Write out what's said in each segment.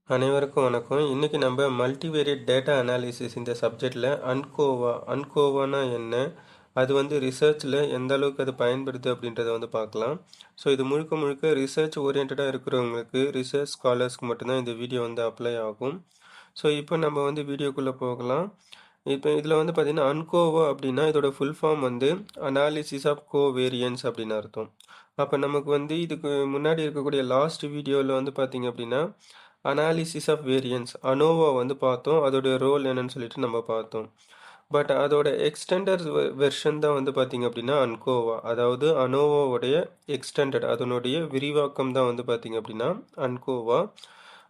அனைவருக்கும் வணக்கம். இன்னைக்கு நம்ம மல்டிவேரியட் டேட்டா அனாலிசிஸ் இந்த சப்ஜெக்டில் அன்கோவானா என்ன, அது ரிசர்ச்சில் எந்த அளவுக்கு அது பயன்படுது அப்படின்றத பார்க்கலாம். ஸோ இது முழுக்க முழுக்க ரிசர்ச் ஓரியன்டாக இருக்கிறவங்களுக்கு, ரிசர்ச் ஸ்காலர்ஸ்க்கு மட்டும்தான் இந்த வீடியோ அப்ளை ஆகும். ஸோ இப்போ நம்ம வீடியோக்குள்ளே போகலாம். இப்போ இதில் பார்த்தீங்கன்னா அன்கோவா அப்படின்னா இதோட full form analysis of covariance அப்படின்னு அர்த்தம். அப்போ நமக்கு இதுக்கு முன்னாடி இருக்கக்கூடிய லாஸ்ட் வீடியோவில் பார்த்தீங்க அப்படின்னா அனாலிசிஸ் ஆஃப் வேரியன்ஸ் அனோவா பார்த்தோம், அதோடைய ரோல் என்னன்னு சொல்லிட்டு நம்ம பார்த்தோம். பட் அதோட எக்ஸ்டெண்டர் வெர்ஷன் தான் பார்த்தீங்க அப்படின்னா அன்கோவா, அதாவது அனோவாவுடைய எக்ஸ்டெண்டட் அதனுடைய விரிவாக்கம் தான் பார்த்தீங்க அப்படின்னா அன்கோவா.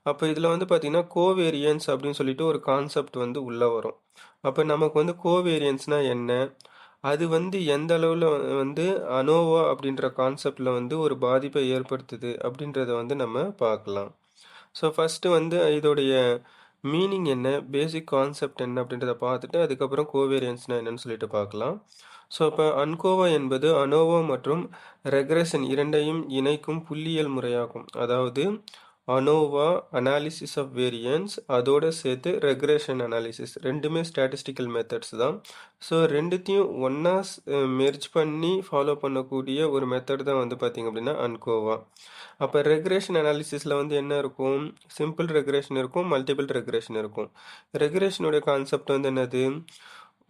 அப்போ இதில் பார்த்தீங்கன்னா கோவேரியன்ஸ் அப்படின்னு சொல்லிட்டு ஒரு கான்செப்ட் உள்ளே வரும். அப்போ நமக்கு கோவேரியன்ஸ்னால் என்ன, அது எந்த அளவில் அனோவா அப்படின்ற கான்செப்டில் ஒரு பாதிப்பை ஏற்படுத்துது அப்படின்றத நம்ம பார்க்கலாம். ஸோ ஃபஸ்ட்டு இதோடைய மீனிங் என்ன, பேசிக் கான்செப்ட் என்ன அப்படின்றத பார்த்துட்டு அதுக்கப்புறம் கோவேரியன்ஸ்னால் என்னன்னு சொல்லிட்டு பார்க்கலாம். ஸோ இப்போ அன்கோவா என்பது அனோவா மற்றும் ரெக்ரெஷன் இரண்டையும் இணைக்கும் புள்ளியியல் முறையாகும். அதாவது அனோவா அனாலிசிஸ் ஆஃப் வேரியன்ஸ் அதோட சேர்த்து ரெக்ரெஷன் அனாலிசிஸ் ரெண்டுமே ஸ்டாட்டிஸ்டிக்கல் மெத்தட்ஸ் தான். ஸோ ரெண்டுத்தையும் ஒன்றா மெர்ஜ் பண்ணி ஃபாலோ பண்ணக்கூடிய ஒரு மெத்தட் தான் பார்த்திங்க அப்படின்னா அன்கோவா. அப்போ ரெக்ரெஷன் அனாலிசிஸில் என்ன இருக்கும், சிம்பிள் ரெக்ரெஷன் இருக்கும், மல்டிபிள் ரெக்ரெஷன் இருக்கும். ரெக்ரெஷனுடைய கான்செப்ட் என்னது,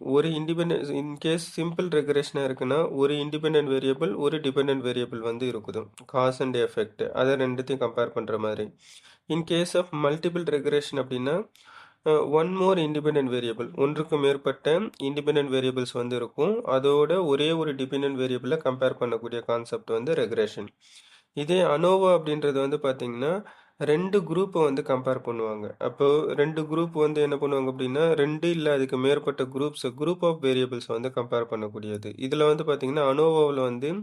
ஒரு இண்டிபெண்ட் இன்கேஸ் சிம்பிள் ரெக்ரெஷனாக இருக்குன்னா ஒரு இண்டிபெண்ட் வேரியபிள் ஒரு டிபெண்ட் வேரியபிள் இருக்குது, காஸ் அண்ட் எஃபெக்ட் அதை ரெண்டுத்தையும் கம்பேர் பண்ணுற மாதிரி. இன்கேஸ் ஆஃப் மல்டிபிள் ரெக்ரெஷன் அப்படின்னா ஒன் மோர் இண்டிபெண்ட் வேரியபிள், ஒன்றுக்கு மேற்பட்ட இண்டிபெண்ட் வேரியபிள்ஸ் இருக்கும், அதோட ஒரே ஒரு டிபெண்ட் வேரியபிளை கம்பேர் பண்ணக்கூடிய கான்செப்ட் ரெக்ரெஷன். இதே அனோவா அப்படின்றது பார்த்தீங்கன்னா ரெண்டு குரூப்பை கம்பேர் பண்ணுவாங்க. அப்போ ரெண்டு குரூப் என்ன பண்ணுவாங்க அப்படின்னா ரெண்டு இல்லை அதுக்கு மேற்பட்ட குரூப் ஆஃப் வேரியபிள்ஸ் கம்பேர் பண்ணக்கூடியது. இதில் பார்த்தீங்கன்னா அனோவாவில்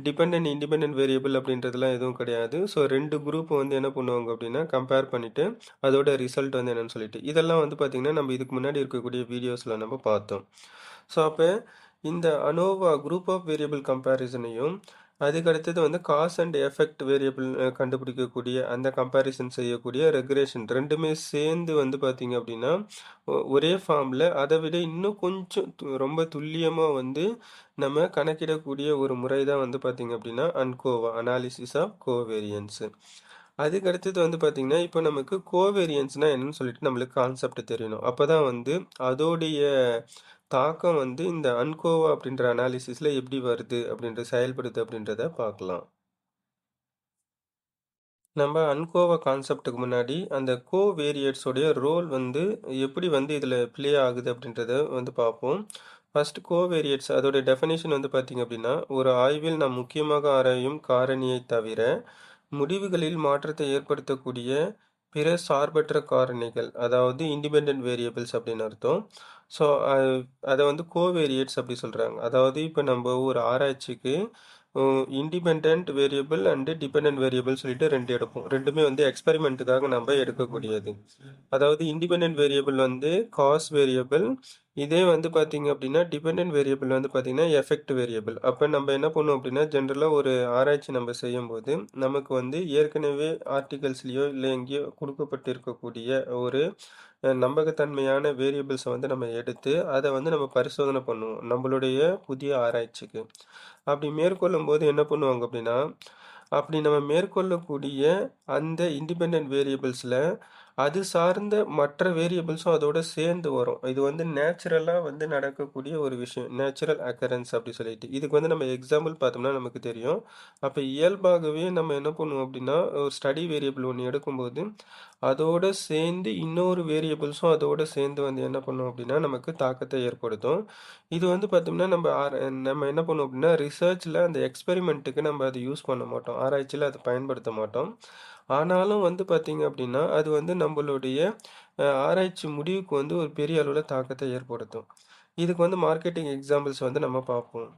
டிபெண்ட் இண்டிபெண்ட் வேரியபிள் அப்படின்றதுலாம் எதுவும் கிடையாது. ஸோ ரெண்டு குரூப் என்ன பண்ணுவாங்க அப்படின்னா கம்பேர் பண்ணிவிட்டு அதோட ரிசல்ட் என்னன்னு சொல்லிட்டு இதெல்லாம் பார்த்தீங்கன்னா நம்ம இதுக்கு முன்னாடி இருக்கக்கூடிய வீடியோஸில் நம்ம பார்த்தோம். ஸோ அப்போ இந்த அனோவா குரூப் ஆஃப் வேரியபிள் கம்பேரிசனையும் அதுக்கு அடுத்தது காஸ் அண்ட் எஃபெக்ட் வேரியபிள் கண்டுபிடிக்கக்கூடிய அந்த கம்பேரிசன் செய்யக்கூடிய ரெக்ரெஷன் ரெண்டுமே சேர்ந்து பார்த்தீங்க அப்படின்னா ஒரே ஃபார்மில் அதை விட இன்னும் கொஞ்சம் ரொம்ப துல்லியமாக நம்ம கணக்கிடக்கூடிய ஒரு முறை தான் பார்த்தீங்க அப்படின்னா அன்கோவா அனாலிசிஸ் ஆஃப் கோவேரியன்ஸு. அதுக்கு அடுத்தது பார்த்தீங்கன்னா இப்போ நமக்கு கோவேரியன்ஸ்னால் என்னன்னு சொல்லிட்டு நம்மளுக்கு கான்செப்ட் தெரியணும். அப்போ தான் அதோடைய தாக்கம் இந்த அன்கோவா அப்படின்ற அனாலிசிஸில் எப்படி வருது அப்படின்ற செயல்படுது அப்படின்றத பார்க்கலாம். நம்ம அன்கோவா கான்செப்டுக்கு முன்னாடி அந்த கோவேரியட்ஸோடைய ரோல் எப்படி இதில் ப்ளே ஆகுது அப்படின்றத பார்ப்போம். ஃபர்ஸ்ட் கோவேரியட்ஸ் அதோடைய டெஃபினேஷன் பார்த்தீங்க அப்படின்னா ஒரு ஆய்வில் நாம் முக்கியமாக ஆராயும் காரணியை தவிர முடிவுகளில் மாற்றத்தை ஏற்படுத்தக்கூடிய பிற சார்பற்ற காரணிகள், அதாவது இண்டிபெண்ட் வேரியபிள்ஸ் அப்படின்னு அர்த்தம். ஸோ அதை கோவேரியட்ஸ் அப்படி சொல்கிறாங்க. அதாவது இப்போ நம்ம ஒரு ஆராய்ச்சிக்கு independent variable and depend variable சொல்லிட்டு ரெண்டு எடுப்போம். ரெண்டுமே எக்ஸ்பெரிமெண்ட்டுக்காக நம்ம எடுக்கக்கூடியது. அதாவது இண்டிபெண்ட் வேரியபிள் காஸ் வேரியபிள், இதே பார்த்தீங்க அப்படின்னா டிபெண்ட் வேரியபிள் பார்த்தீங்கன்னா எஃபெக்ட் வேரியபிள். அப்போ நம்ம என்ன பண்ணுவோம் அப்படின்னா ஜென்ரலாக ஒரு ஆராய்ச்சி நம்ம செய்யும்போது நமக்கு ஏற்கனவே ஆர்டிகல்ஸ்லேயோ இல்லை எங்கேயோ கொடுக்கப்பட்டிருக்கக்கூடிய ஒரு நம்பகத்தன்மையான வேரியபிள்ஸை நம்ம எடுத்து அதை நம்ம பரிசோதனை பண்ணுவோம் நம்மளுடைய புதிய ஆராய்ச்சிக்கு. அப்படி மேற்கொள்ளும் போது என்ன பண்ணுவாங்க அப்படின்னா அப்படி நம்ம மேற்கொள்ளக்கூடிய அந்த இண்டிபெண்ட் வேரியபிள்ஸில் அது சார்ந்த மற்ற வேரியபிள்ஸும் அதோட சேர்ந்து வரும். இது நேச்சுரலாக நடக்கக்கூடிய ஒரு விஷயம், நேச்சுரல் அக்கரன்ஸ் அப்படி சொல்லிட்டு. இதுக்கு நம்ம எக்ஸாம்பிள் பார்த்தோம்னா நமக்கு தெரியும். அப்போ இயல்பாகவே நம்ம என்ன பண்ணுவோம் அப்படின்னா ஒரு ஸ்டடி வேரியபிள் ஒன்று எடுக்கும்போது அதோட சேர்ந்து இன்னொரு வேரியபிள்ஸும் அதோட சேர்ந்து என்ன பண்ணுவோம் அப்படின்னா நமக்கு தாக்கத்தை ஏற்படுத்தும். இது பார்த்தோம்னா நம்ம என்ன பண்ணுவோம் அப்படின்னா ரிசர்ச்சில் அந்த எக்ஸ்பெரிமெண்ட்டுக்கு நம்ம அதை யூஸ் பண்ண மாட்டோம், ஆராய்ச்சியில் அதை பயன்படுத்த மாட்டோம். ஆனாலும் பார்த்தீங்க அப்படின்னா அது நம்மளுடைய ஆராய்ச்சி முடிவுக்கு ஒரு பெரிய அளவில் தாக்கத்தை ஏற்படுத்தும். இதுக்கு மார்க்கெட்டிங் எக்ஸாம்பிள்ஸ் நம்ம பார்ப்போம்.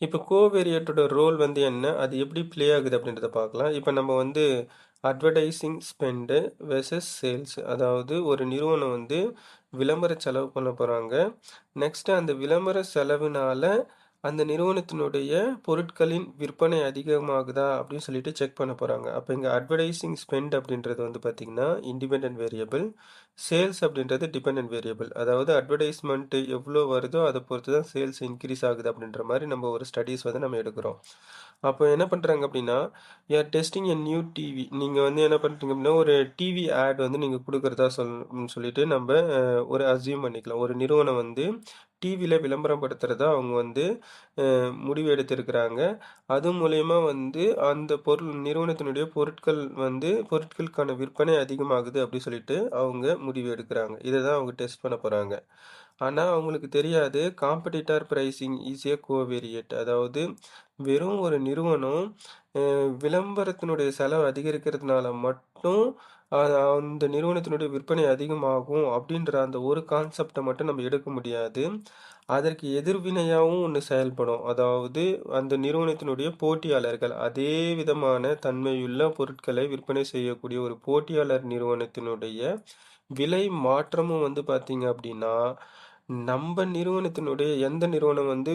இப்போ கோவேரியட்டோட ரோல் என்ன, அது எப்படி ப்ளே ஆகுது அப்படின்றத பார்க்கலாம். இப்போ நம்ம அட்வர்டைஸிங் ஸ்பெண்டு வெர்சஸ் சேல்ஸ், அதாவது ஒரு நிறுவனம் விளம்பர செலவு பண்ண போகிறாங்க. நெக்ஸ்ட்டு அந்த விளம்பர செலவுனால அந்த நிறுவனத்தினுடைய பொருட்களின் விற்பனை அதிகமாகுதா அப்படின்னு சொல்லிட்டு செக் பண்ண போகிறாங்க. அப்போ இங்கே அட்வர்டைசிங் ஸ்பெண்ட் அப்படின்றது வந்து பார்த்திங்கன்னா இண்டிபெண்ட் வேரியபிள், சேல்ஸ் அப்படின்றது டிபெண்ட் வேரியபிள். அதாவது அட்வர்டைஸ்மெண்ட் எவ்வளோ வருதோ அதை பொறுத்து தான் சேல்ஸ் இன்க்ரீஸ் ஆகுது அப்படின்ற மாதிரி நம்ம ஒரு ஸ்டடீஸ் வந்து நம்ம எடுக்கிறோம். அப்போ என்ன பண்ணுறாங்க அப்படின்னா டெஸ்டிங் எ நியூ டிவி, நீங்கள் வந்து என்ன பண்ணுறீங்க அப்படின்னா ஒரு டிவி ஆட் வந்து நீங்கள் கொடுக்குறதா சொல்லிட்டு நம்ம ஒரு அசியூம் பண்ணிக்கலாம். ஒரு நிறுவனம் வந்து டிவியில் விளம்பரப்படுத்துறதா அவங்க வந்து முடிவு எடுத்திருக்கிறாங்க. அது மூலயமா வந்து அந்த நிறுவனத்தினுடைய பொருட்களுக்கான விற்பனை அதிகமாகுது அப்படி சொல்லிட்டு அவங்க முடிவு எடுக்கிறாங்க. இதை தான் அவங்க டெஸ்ட் பண்ண போகிறாங்க. ஆனால் அவங்களுக்கு தெரியாது காம்படிட்டார் ப்ரைசிங் இஸ் ஏ கோவேரியேட். அதாவது வெறும் ஒரு நிறுவனம் விளம்பரத்தினுடைய செலவு அதிகரிக்கிறதுனால மட்டும் அந்த நிறுவனத்தினுடைய விற்பனை அதிகமாகும் அப்படின்ற அந்த ஒரு கான்செப்டை மட்டும் நம்ம எடுக்க முடியாது. அதற்கு எதிர்வினையாகவும் ஒன்று செயல்படும். அதாவது அந்த நிறுவனத்தினுடைய போட்டியாளர்கள் அதே விதமான தன்மையுள்ள பொருட்களை விற்பனை செய்யக்கூடிய ஒரு போட்டியாளர் நிறுவனத்தினுடைய விலை மாற்றமும் வந்து பார்த்தீங்க அப்படின்னா நம்ம நிறுவனத்தினுடைய எந்த நிறுவனம் வந்து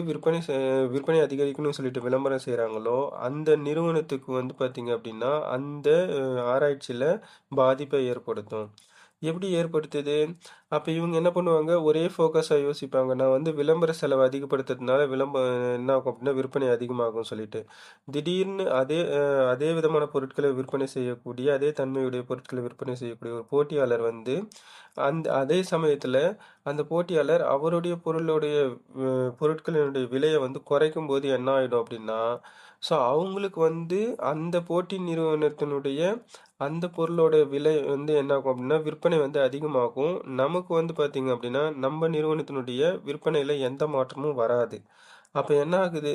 விற்பனை அதிகரிக்கணும்னு சொல்லிட்டு விளம்பரம் செய்கிறாங்களோ அந்த நிறுவனத்துக்கு வந்து பார்த்தீங்க அப்படின்னா அந்த ஆராய்ச்சியில் பாதிப்பை ஏற்படுத்தும். எப்படி ஏற்படுத்துது? அப்போ இவங்க என்ன பண்ணுவாங்க, ஒரே ஃபோக்கஸாக யோசிப்பாங்க. நான் வந்து விளம்பர செலவு அதிகப்படுத்துறதுனால என்ன ஆகும் அப்படின்னா விற்பனை அதிகமாகும் சொல்லிட்டு. திடீர்னு அதே விதமான பொருட்களை விற்பனை செய்யக்கூடிய அதே தன்மையுடைய பொருட்களை விற்பனை செய்யக்கூடிய ஒரு போட்டியாளர் வந்து அதே சமயத்தில் அந்த போட்டியாளர் அவருடைய பொருட்களினுடைய விலையை வந்து குறைக்கும் போது என்ன ஆகிடும் அப்படின்னா, ஸோ அவங்களுக்கு வந்து அந்த போட்டி நிறுவனத்தினுடைய அந்த பொருளோட விலை வந்து என்ன ஆகும் அப்படின்னா விற்பனை வந்து அதிகமாகும். நமக்கு வந்து பார்த்தீங்க அப்படின்னா நம்ம நிறுவனத்தினுடைய விற்பனையில் எந்த மாற்றமும் வராது. அப்போ என்ன ஆகுது,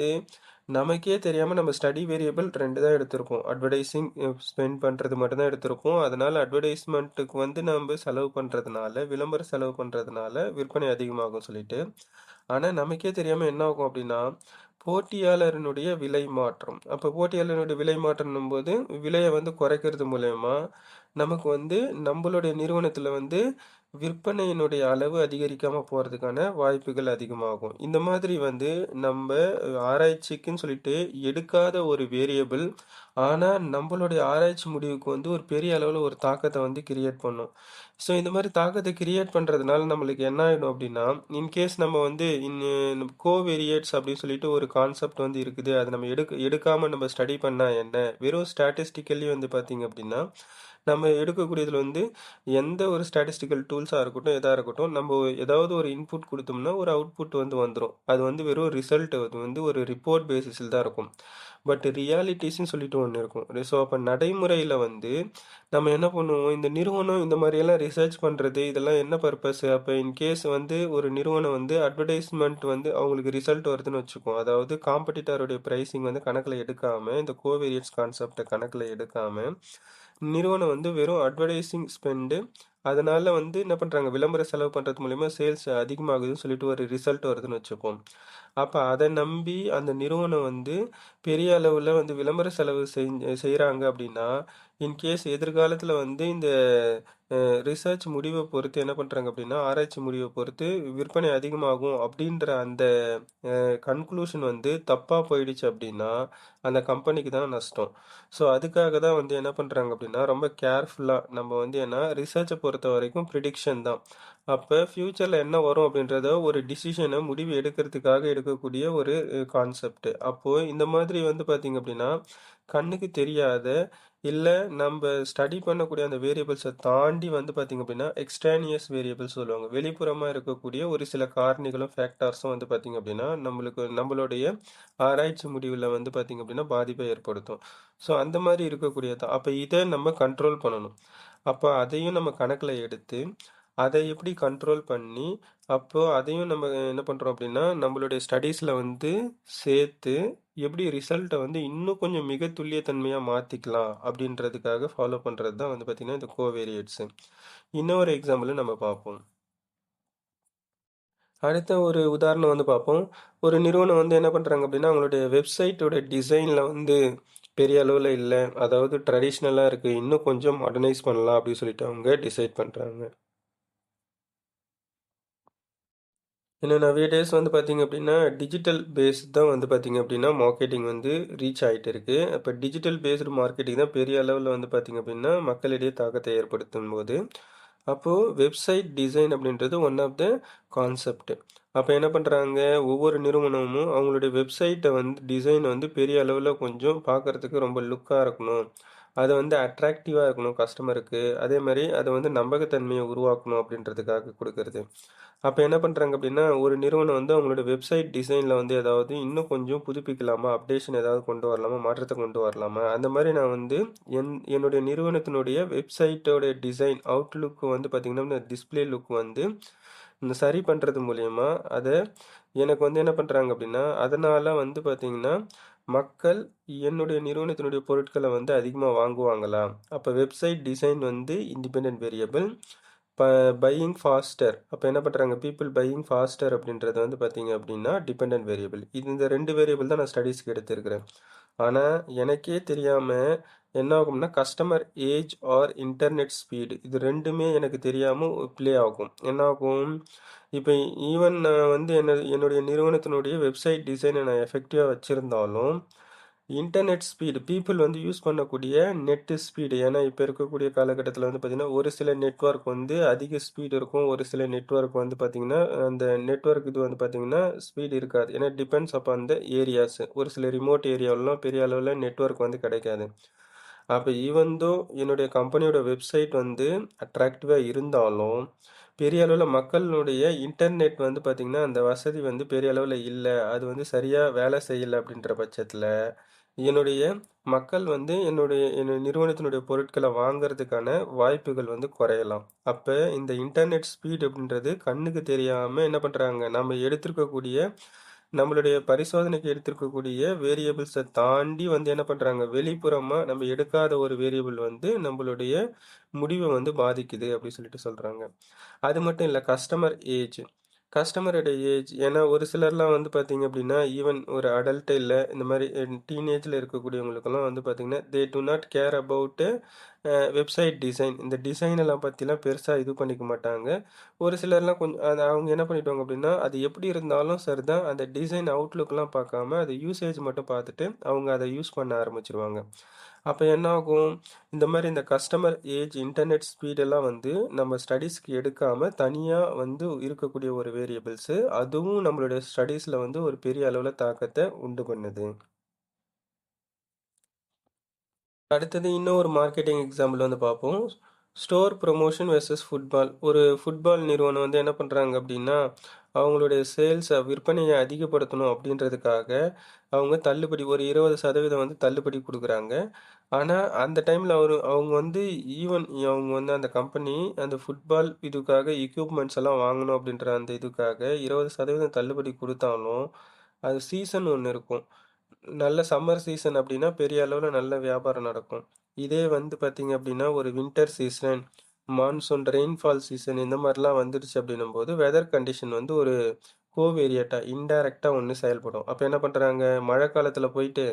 நமக்கே தெரியாமல் நம்ம ஸ்டடி வேரியபிள் 2 தான் எடுத்திருக்கோம். அட்வர்டைஸிங் ஸ்பெண்ட் பண்ணுறது மட்டும்தான் எடுத்திருக்கோம். அதனால் அட்வர்டைஸ்மெண்ட்டுக்கு வந்து நம்ம செலவு பண்ணுறதுனால விளம்பர செலவு பண்ணுறதுனால விற்பனை அதிகமாகும் சொல்லிட்டு. ஆனால் நமக்கே தெரியாமல் என்ன ஆகும் அப்படின்னா போட்டியாளரினுடைய விலை மாற்றம். அப்போ போட்டியாளரினுடைய விலை மாற்றம்னும் போது விலையை வந்து குறைக்கிறது மூலயமா நமக்கு வந்து நம்மளுடைய நிறுவனத்தில் வந்து விற்பனையினுடைய அளவு அதிகரிக்காமல் போகிறதுக்கான வாய்ப்புகள் அதிகமாகும். இந்த மாதிரி வந்து நம்ம ஆராய்ச்சிக்குன்னு சொல்லிட்டு எடுக்காத ஒரு வேரியபிள் ஆனால் நம்மளுடைய ஆராய்ச்சி முடிவுக்கு வந்து ஒரு பெரிய அளவில் ஒரு தாக்கத்தை வந்து கிரியேட் பண்ணும். ஸோ இந்த மாதிரி தாக்கத்தை கிரியேட் பண்ணுறதுனால நம்மளுக்கு என்ன ஆகிடும் அப்படின்னா இன்கேஸ் நம்ம வந்து கோவேரியேட்ஸ் அப்படின்னு சொல்லிட்டு ஒரு கான்செப்ட் வந்து இருக்குது. அதை நம்ம எடுக்காமல் நம்ம ஸ்டடி பண்ணால் என்ன, வெறும் ஸ்டாட்டிஸ்டிக்கலி வந்து பார்த்தீங்க அப்படின்னா நம்ம எடுக்கக்கூடியதில் வந்து எந்த ஒரு ஸ்டாட்டிஸ்டிக்கல் டூல்ஸாக இருக்கட்டும் எதாக இருக்கட்டும் நம்ம ஏதாவது ஒரு இன்புட் கொடுத்தோம்னா ஒரு அவுட்புட் வந்து வந்துடும். அது வந்து வெறும் ரிசல்ட் அது வந்து ஒரு ரிப்போர்ட் பேசிஸில் தான் இருக்கும். பட் ரியாலிட்டிஸ்ன்னு சொல்லிட்டு ஒன்று இருக்கும். ஸோ அப்போ நடைமுறையில் வந்து நம்ம என்ன பண்ணுவோம், இந்த நிறுவனம் இந்த மாதிரியெல்லாம் ரிசர்ச் பண்ணுறது இதெல்லாம் என்ன பர்பஸ்? அப்போ இன்கேஸ் வந்து ஒரு நிறுவனம் வந்து அட்வர்டைஸ்மெண்ட் வந்து அவங்களுக்கு ரிசல்ட் வருதுன்னு வச்சுக்கோம். அதாவது காம்படிட்டருடைய ப்ரைஸிங் வந்து கணக்கில் எடுக்காமல் இந்த கோவேரியட்ஸ் கான்செப்டை கணக்கில் எடுக்காமல் நிறுவனம் வந்து வெறும் அட்வர்டைஸிங் ஸ்பெண்டு அதனால் வந்து என்ன பண்ணுறாங்க, விளம்பர செலவு பண்ணுறது மூலிமா சேல்ஸ் அதிகமாகுதுன்னு சொல்லிட்டு ஒரு ரிசல்ட் வருதுன்னு வச்சுப்போம். அப்போ அதை நம்பி அந்த நிறுவனம் வந்து பெரிய அளவில் வந்து விளம்பர செலவு செய்கிறாங்க அப்படின்னா இன்கேஸ் எதிர்காலத்தில் வந்து இந்த ரிசர்ச் முடிவை பொறுத்து என்ன பண்ணுறாங்க அப்படின்னா ஆராய்ச்சி முடிவை பொறுத்து விற்பனை அதிகமாகும் அப்படின்ற அந்த கன்க்ளூஷன் வந்து தப்பாக போயிடுச்சு அப்படின்னா அந்த கம்பெனிக்கு தான் நஷ்டம். ஸோ அதுக்காக தான் வந்து என்ன பண்ணுறாங்க அப்படின்னா ரொம்ப கேர்ஃபுல்லாக நம்ம வந்து ஏன்னா ரிசர்ச்சை பொறுத்த வரைக்கும் ப்ரிடிக்ஷன் தான். அப்போ ஃப்யூச்சரில் என்ன வரும் அப்படின்றத ஒரு டிசிஷனை முடிவு எடுக்கிறதுக்காக எடுக்கக்கூடிய ஒரு கான்செப்ட். அப்போது இந்த மாதிரி வந்து பார்த்திங்க அப்படின்னா கண்ணுக்கு தெரியாத இல்லை நம்ம ஸ்டடி பண்ணக்கூடிய அந்த வேரியபிள்ஸை தாண்டி வந்து பார்த்திங்க அப்படின்னா எக்ஸ்ட்ரானியஸ் வேரியபிள்ஸ் சொல்லுவாங்க. வெளிப்புறமாக இருக்கக்கூடிய ஒரு சில காரணிகளும் ஃபேக்டர்ஸும் வந்து பார்த்திங்க அப்படின்னா நம்மளுடைய ஆராய்ச்சி முடிவில் வந்து பார்த்திங்க அப்படின்னா பாதிப்பை ஏற்படுத்தும். ஸோ அந்த மாதிரி இருக்கக்கூடியதான். அப்போ இதை நம்ம கண்ட்ரோல் பண்ணணும். அப்போ அதையும் நம்ம கணக்கில் எடுத்து அதை எப்படி கண்ட்ரோல் பண்ணி அப்போது அதையும் நம்ம என்ன பண்ணுறோம் அப்படின்னா நம்மளுடைய ஸ்டடீஸில் வந்து சேர்த்து எப்படி ரிசல்ட்டை வந்து இன்னும் கொஞ்சம் மிக துல்லியத்தன்மையாக மாற்றிக்கலாம் அப்படின்றதுக்காக ஃபாலோ பண்ணுறது தான் வந்து பார்த்திங்கன்னா இந்த கோவேரியட்ஸு. இன்னொரு எக்ஸாம்பிள் நம்ம பார்ப்போம். அடுத்த ஒரு உதாரணம் வந்து பார்ப்போம். ஒரு நிறுவனம் வந்து என்ன பண்ணுறாங்க அப்படின்னா அவங்களுடைய வெப்சைட்டோட டிசைனில் வந்து பெரிய அளவில் இல்லை, அதாவது ட்ரெடிஷ்னலாக இருக்குது, இன்னும் கொஞ்சம் மாடர்னைஸ் பண்ணலாம் அப்படின்னு சொல்லிட்டு அவங்க டிசைட் பண்ணுறாங்க. ஏன்னா நவ்வே டேஸ் வந்து பார்த்தீங்க அப்படின்னா டிஜிட்டல் பேஸ் தான் வந்து பார்த்தீங்க அப்படின்னா மார்க்கெட்டிங் வந்து ரீச் ஆகிட்டு இருக்கு. அப்போ டிஜிட்டல் பேஸ்டு மார்க்கெட்டிங் தான் பெரிய அளவில் வந்து பார்த்தீங்க அப்படின்னா மக்களிடையே தாக்கத்தை ஏற்படுத்தும் போது அப்போது வெப்சைட் டிசைன் அப்படின்றது ஒன் ஆஃப் த கான்செப்ட். அப்போ என்ன பண்ணுறாங்க, ஒவ்வொரு நிறுவனமும் அவங்களுடைய வெப்சைட்டை வந்து டிசைன் வந்து பெரிய அளவில் கொஞ்சம் பார்க்குறதுக்கு ரொம்ப லுக்காக இருக்கணும், அதை வந்து அட்ராக்டிவாக இருக்கணும் கஸ்டமருக்கு, அதே மாதிரி அதை வந்து நம்பகத்தன்மையை உருவாக்கணும் அப்படின்றதுக்காக கொடுக்கறது. அப்போ என்ன பண்ணுறாங்க அப்படின்னா, ஒரு நிறுவனம் வந்து அவங்களோட வெப்சைட் டிசைனில் வந்து ஏதாவது இன்னும் கொஞ்சம் புதுப்பிக்கலாமா, அப்டேஷன் ஏதாவது கொண்டு வரலாமா, மாற்றத்தை கொண்டு வரலாமா, அந்த மாதிரி நான் வந்து என்னுடைய நிறுவனத்தினுடைய வெப்சைட்டோட டிசைன் அவுட்லுக் வந்து பார்த்திங்கன்னா இந்த டிஸ்பிளே லுக் வந்து இந்த சரி பண்ணுறது மூலயமா அதை எனக்கு வந்து என்ன பண்ணுறாங்க அப்படின்னா, அதனால் வந்து பார்த்திங்கன்னா மக்கள் என்னுடைய நிறுவனத்தினுடைய பொருட்களை வந்து அதிகமாக வாங்குவாங்களா. அப்போ வெப்சைட் டிசைன் வந்து இண்டிபெண்ட் வேரியபிள். பையிங் ஃபாஸ்டர், அப்போ என்ன பண்ணுறாங்க, பீப்புள் பையிங் ஃபாஸ்டர் அப்படின்றது வந்து பார்த்தீங்க அப்படின்னா டிபெண்ட் வேரியபிள். இந்த 2 வேரியபிள் தான் நான் ஸ்டடீஸ்க்கு எடுத்திருக்கிறேன். ஆனால் எனக்கே தெரியாமல் என்ன ஆகும்னா customer age or internet speed இது ரெண்டுமே எனக்கு தெரியாமல் ப்ளே ஆகும். என்ன ஆகும், இப்போ ஈவன் நான் வந்து என்னுடைய நிறுவனத்தினுடைய வெப்சைட் டிசைனை நான் எஃபெக்டிவாக வச்சுருந்தாலும் இன்டர்நெட் ஸ்பீடு பீப்புள் வந்து யூஸ் பண்ணக்கூடிய நெட்டு ஸ்பீடு, ஏன்னா இப்போ இருக்கக்கூடிய காலகட்டத்தில் வந்து பார்த்திங்கன்னா ஒரு சில நெட்வொர்க் வந்து அதிக ஸ்பீடு இருக்கும், ஒரு சில நெட்வொர்க் வந்து பார்த்திங்கன்னா அந்த நெட்வொர்க் இது வந்து பார்த்திங்கன்னா ஸ்பீடு இருக்காது. ஏன்னா டிபெண்ட்ஸ் அப்பான் அந்த ஏரியாஸ். ஒரு சில ரிமோட் ஏரியாவிலாம் பெரிய அளவில் நெட்வொர்க் வந்து கிடைக்காது. அப்போ ஈவன்தோ என்னுடைய கம்பெனியோட வெப்சைட் வந்து அட்ராக்டிவாக இருந்தாலும் பெரிய அளவில் மக்களுடைய இன்டர்நெட் வந்து பார்த்திங்கன்னா அந்த வசதி வந்து பெரிய அளவில் இல்லை, அது வந்து சரியாக வேலை செய்யலை அப்படின்ற பட்சத்தில் என்னுடைய மக்கள் வந்து என்னுடைய நிறுவனத்தினுடைய பொருட்களை வாங்குறதுக்கான வாய்ப்புகள் வந்து குறையலாம். அப்போ இந்த இன்டர்நெட் ஸ்பீட் அப்படின்றது கண்ணுக்கு தெரியாமல் என்ன பண்ணுறாங்க, நம்ம எடுத்திருக்கக்கூடிய நம்மளுடைய பரிசோதனைக்கு எடுத்திருக்கக்கூடிய வேரியபிள்ஸை தாண்டி வந்து என்ன பண்ணுறாங்க, வெளிப்புறமாக நம்ம எடுக்காத ஒரு வேரியபிள் வந்து நம்மளுடைய முடிவை வந்து பாதிக்குது அப்படின்னு சொல்லிட்டு சொல்கிறாங்க. அது மட்டும் இல்லை, கஸ்டமர் ஏஜ், கஸ்டமரோட ஏஜ், ஏன்னா ஒரு சிலர்லாம் வந்து பார்த்தீங்க அப்படின்னா ஈவன் ஒரு அடல்ட் இல்லை இந்த மாதிரி டீனேஜில் இருக்கக்கூடியவங்களுக்கெல்லாம் வந்து பார்த்தீங்கன்னா they do not care about website design. இந்த டிசைன் எல்லாம் பற்றிலாம் பெருசாக இது பண்ணிக்க மாட்டாங்க. ஒரு சிலர்லாம் கொஞ்சம் அது அவங்க என்ன பண்ணிடுவாங்க அப்படின்னா அது எப்படி இருந்தாலும் சரிதான், அந்த டிசைன் அவுட்லுக்லாம் பார்க்காம அதை யூசேஜ் மட்டும் பார்த்துட்டு அவங்க அதை யூஸ் பண்ண ஆரம்பிச்சிருவாங்க. அப்போ என்ன ஆகும், இந்த மாதிரி இந்த கஸ்டமர் ஏஜ் இன்டர்நெட் ஸ்பீடெல்லாம் வந்து நம்ம ஸ்டடீஸ்க்கு எடுக்காமல் தனியாக வந்து இருக்கக்கூடிய ஒரு வேரியபிள்ஸு, அதுவும் நம்மளுடைய ஸ்டடீஸில் வந்து ஒரு பெரிய அளவில் தாக்கத்தை உண்டு பண்ணுது. அடுத்தது இன்னும் ஒரு மார்க்கெட்டிங் எக்ஸாம்பிள் வந்து பார்ப்போம். Store promotion versus football. ஒரு ஃபுட்பால் நிறுவனம் வந்து என்ன பண்ணுறாங்க அப்படின்னா, அவங்களுடைய சேல்ஸை விற்பனையை அதிகப்படுத்தணும் அப்படின்றதுக்காக அவங்க தள்ளுபடி ஒரு 20% வந்து தள்ளுபடி கொடுக்குறாங்க. ஆனால் அந்த டைமில் அவங்க வந்து ஈவன் அவங்க வந்து அந்த கம்பெனி அந்த ஃபுட்பால் இதுக்காக எக்யூப்மெண்ட்ஸ் எல்லாம் வாங்கணும் அப்படின்ற அந்த இதுக்காக 20% தள்ளுபடி கொடுத்தாலும் அது சீசன் ஒன்று இருக்கும். நல்ல சம்மர் சீசன் அப்படின்னா பெரிய அளவில் நல்ல வியாபாரம் நடக்கும். இதே வந்து பார்த்தீங்க அப்படின்னா ஒரு winter season, monsoon, rainfall season இந்த மாதிரிலாம் வந்துடுச்சு அப்படின்னும் போது வெதர் கண்டிஷன் வந்து ஒரு கோவேரியட்டாக இன்டைரக்டாக ஒன்று செயல்படும். அப்போ என்ன பண்ணுறாங்க, மழை காலத்தில் போயிட்டு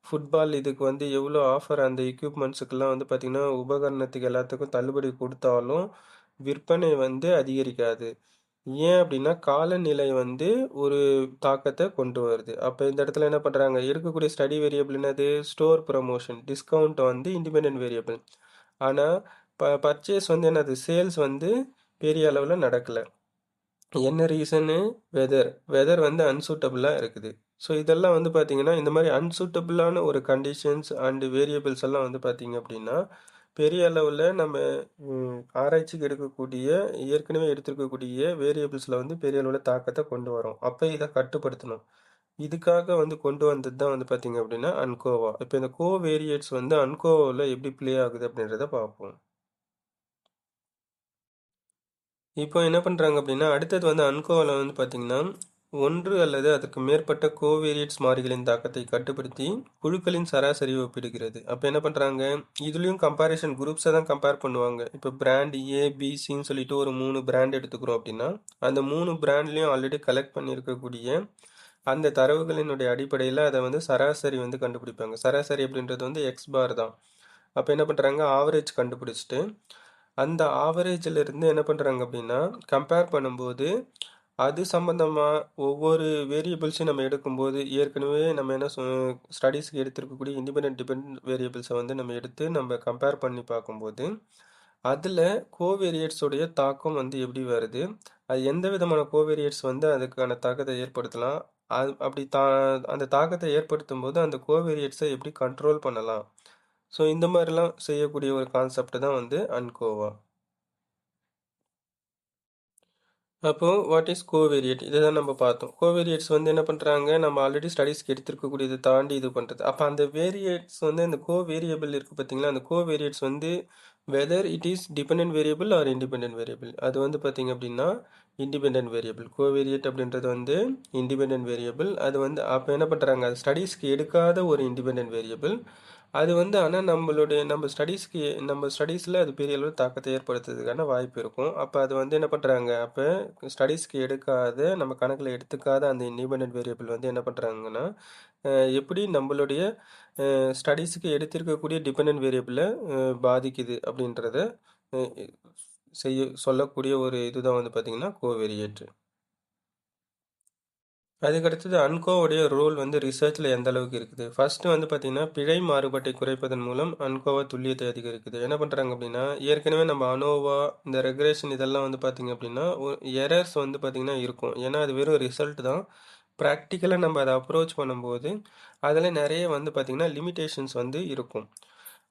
ஃபுட்பால் இதுக்கு வந்து எவ்வளோ ஆஃபர் அந்த எக்யூப்மெண்ட்ஸுக்கெல்லாம் வந்து பார்த்திங்கன்னா உபகரணத்துக்கு எல்லாத்துக்கும் தள்ளுபடி கொடுத்தாலும் விற்பனை வந்து அதிகரிக்காது. ஏன் அப்படின்னா காலநிலை வந்து ஒரு தாக்கத்தை கொண்டு வருது. அப்போ இந்த இடத்துல என்ன பண்ணுறாங்க, இருக்கக்கூடிய ஸ்டடி வேரியபிள் என்னது, ஸ்டோர் ப்ரமோஷன் டிஸ்கவுண்ட் வந்து இண்டிபெண்ட் வேரியபிள். ஆனால் பர்ச்சேஸ் வந்து என்னது, சேல்ஸ் வந்து பெரிய அளவில் நடக்கலை. என்ன ரீசனு, வெதர் வந்து அன்சூட்டபுளாக இருக்குது. ஸோ இதெல்லாம் வந்து பார்த்திங்கன்னா இந்த மாதிரி அன்சூட்டபுளான ஒரு கண்டிஷன்ஸ் அண்டு வேரியபிள்ஸ் எல்லாம் வந்து பார்த்திங்க அப்படின்னா பெரிய அளவில் நம்ம ஆராய்ச்சிக்கு எடுக்கக்கூடிய ஏற்கனவே எடுத்திருக்கக்கூடிய வேரியபிள்ஸில் வந்து பெரிய அளவில் தாக்கத்தை கொண்டு வரும். அப்போ இதை கட்டுப்படுத்தணும். இதுக்காக வந்து கொண்டு வந்தது தான் வந்து பார்த்திங்க அப்படின்னா அன்கோவா. இப்போ இந்த கோவேரியட்ஸ் வந்து அன்கோவாவில் எப்படி ப்ளே ஆகுது அப்படின்றத பார்ப்போம். இப்போ என்ன பண்ணுறாங்க அப்படின்னா அடுத்தது வந்து அன்கோவாவில் வந்து பார்த்திங்கன்னா ஒன்று அல்லது அதற்கு மேற்பட்ட கோவேரியட்ஸ் மாறிகளின் தாக்கத்தை கட்டுப்படுத்தி குழுக்களின் சராசரி ஒப்பிடுகிறது. அப்போ என்ன பண்ணுறாங்க, இதுலேயும் கம்பேரிஷன் குரூப்ஸை தான் கம்பேர் பண்ணுவாங்க. இப்போ பிராண்ட் ஏ பிசின்னு சொல்லிட்டு ஒரு 3 பிராண்ட் எடுத்துக்கிறோம் அப்படின்னா அந்த 3 பிராண்ட்லேயும் ஆல்ரெடி கலெக்ட் பண்ணியிருக்கக்கூடிய அந்த தரவுகளினுடைய அடிப்படையில் அதை வந்து சராசரி வந்து கண்டுபிடிப்பாங்க. சராசரி அப்படின்றது வந்து எக்ஸ் பார் தான். அப்போ என்ன பண்ணுறாங்க, ஆவரேஜ் கண்டுபிடிச்சிட்டு அந்த ஆவரேஜில் இருந்து என்ன பண்ணுறாங்க அப்படின்னா கம்பேர் பண்ணும்போது அது சம்பந்தமா ஒவ்வொரு வேரியபிள்ஸையும் நம்ம எடுக்கும்போது, ஏற்கனவே நம்ம என்ன ஸ்டடீஸ்க்கு எடுத்திருக்கக்கூடிய இண்டிபெண்டன்ட், டிபெண்டன்ட் வேரியபிள்ஸை வந்து நம்ம எடுத்து நம்ம கம்பேர் பண்ணி பார்க்கும்போது, அதில் கோவேரியேட்ஸ் உடைய தாக்கம் வந்து எப்படி வருது? அது எந்த விதமான கோவேரியேட்ஸ் வந்து அதுக்கான தாக்கத்தை ஏற்படுத்தலாம்? அது அப்படி அந்த தாக்கத்தை ஏற்படுத்தும்போது அந்த கோவேரியேட்ஸை எப்படி கண்ட்ரோல் பண்ணலாம்? ஸோ இந்த மாதிரிலாம் செய்யக்கூடிய ஒரு கான்செப்ட் தான் வந்து அன்கோவா. அப்போ வாட் இஸ் கோவேரியேட்? இதை தான் நம்ம பார்த்தோம். கோவேரியேட்ஸ் வந்து என்ன பண்ணுறாங்க, நம்ம ஆல்ரெடி ஸ்டடீஸ்க்கு எடுத்திருக்கக்கூடியதை தாண்டி இது பண்ணுறது. அப்போ அந்த வேரியேட்ஸ் வந்து அந்த கோவேரியபிள் இருக்குது பார்த்தீங்களா, அந்த கோவேரியேட்ஸ் வந்து whether it is dependent variable R independent variable. அது வந்து பார்த்தீங்க அப்படின்னா இண்டிபெண்டன்ட் வேரியபிள். கோவேரியேட் அப்படின்றது வந்து இண்டிபெண்டன்ட் வேரியபிள். அது வந்து அப்போ என்ன பண்ணுறாங்க, அது ஸ்டடீஸ்க்கு எடுக்காத ஒரு இண்டிபெண்டன்ட் வேரியபிள். அது வந்து ஆனால் நம்ம ஸ்டடீஸில் அது பெரிய அளவு தாக்கத்தை ஏற்படுத்துறதுக்கான வாய்ப்பு இருக்கும். அப்போ அது வந்து என்ன பண்ணுறாங்க, அப்போ ஸ்டடீஸ்க்கு எடுக்காத, நம்ம கணக்கில் எடுத்துக்காத அந்த இண்டிபெண்டன்ட் வேரியபிள் வந்து என்ன பண்ணுறாங்கன்னா, எப்படி நம்மளுடைய ஸ்டடீஸுக்கு எடுத்திருக்கக்கூடிய டிபெண்டன்ட் வேரியபிளை பாதிக்குது அப்படின்றத அஹ், சொல்லக்கூடிய ஒரு இதுதான் வந்து பார்த்திங்கன்னா கோவேரியேட். அதுக்கடுத்தது அன்கோவுடைய ரோல் வந்து ரிசர்ச்சில் எந்த அளவுக்கு இருக்குது. ஃபர்ஸ்ட் வந்து பார்த்தீங்கன்னா பிழை மாறுபாட்டை குறைப்பதன் மூலம் அன்கோவா துல்லியத்தை அதிகரிக்குது. என்ன பண்ணுறாங்க அப்படின்னா, ஏற்கனவே நம்ம அனோவா இந்த ரெக்ரேஷன் இதெல்லாம் வந்து பார்த்தீங்க அப்படின்னா எரர்ஸ் வந்து பார்த்தீங்கன்னா இருக்கும். ஏன்னா அது வெறும் ரிசல்ட் தான். ப்ராக்டிக்கலாக நம்ம அதை அப்ரோச் பண்ணும்போது அதில் நிறைய வந்து பார்த்திங்கன்னா லிமிட்டேஷன்ஸ் வந்து இருக்கும்.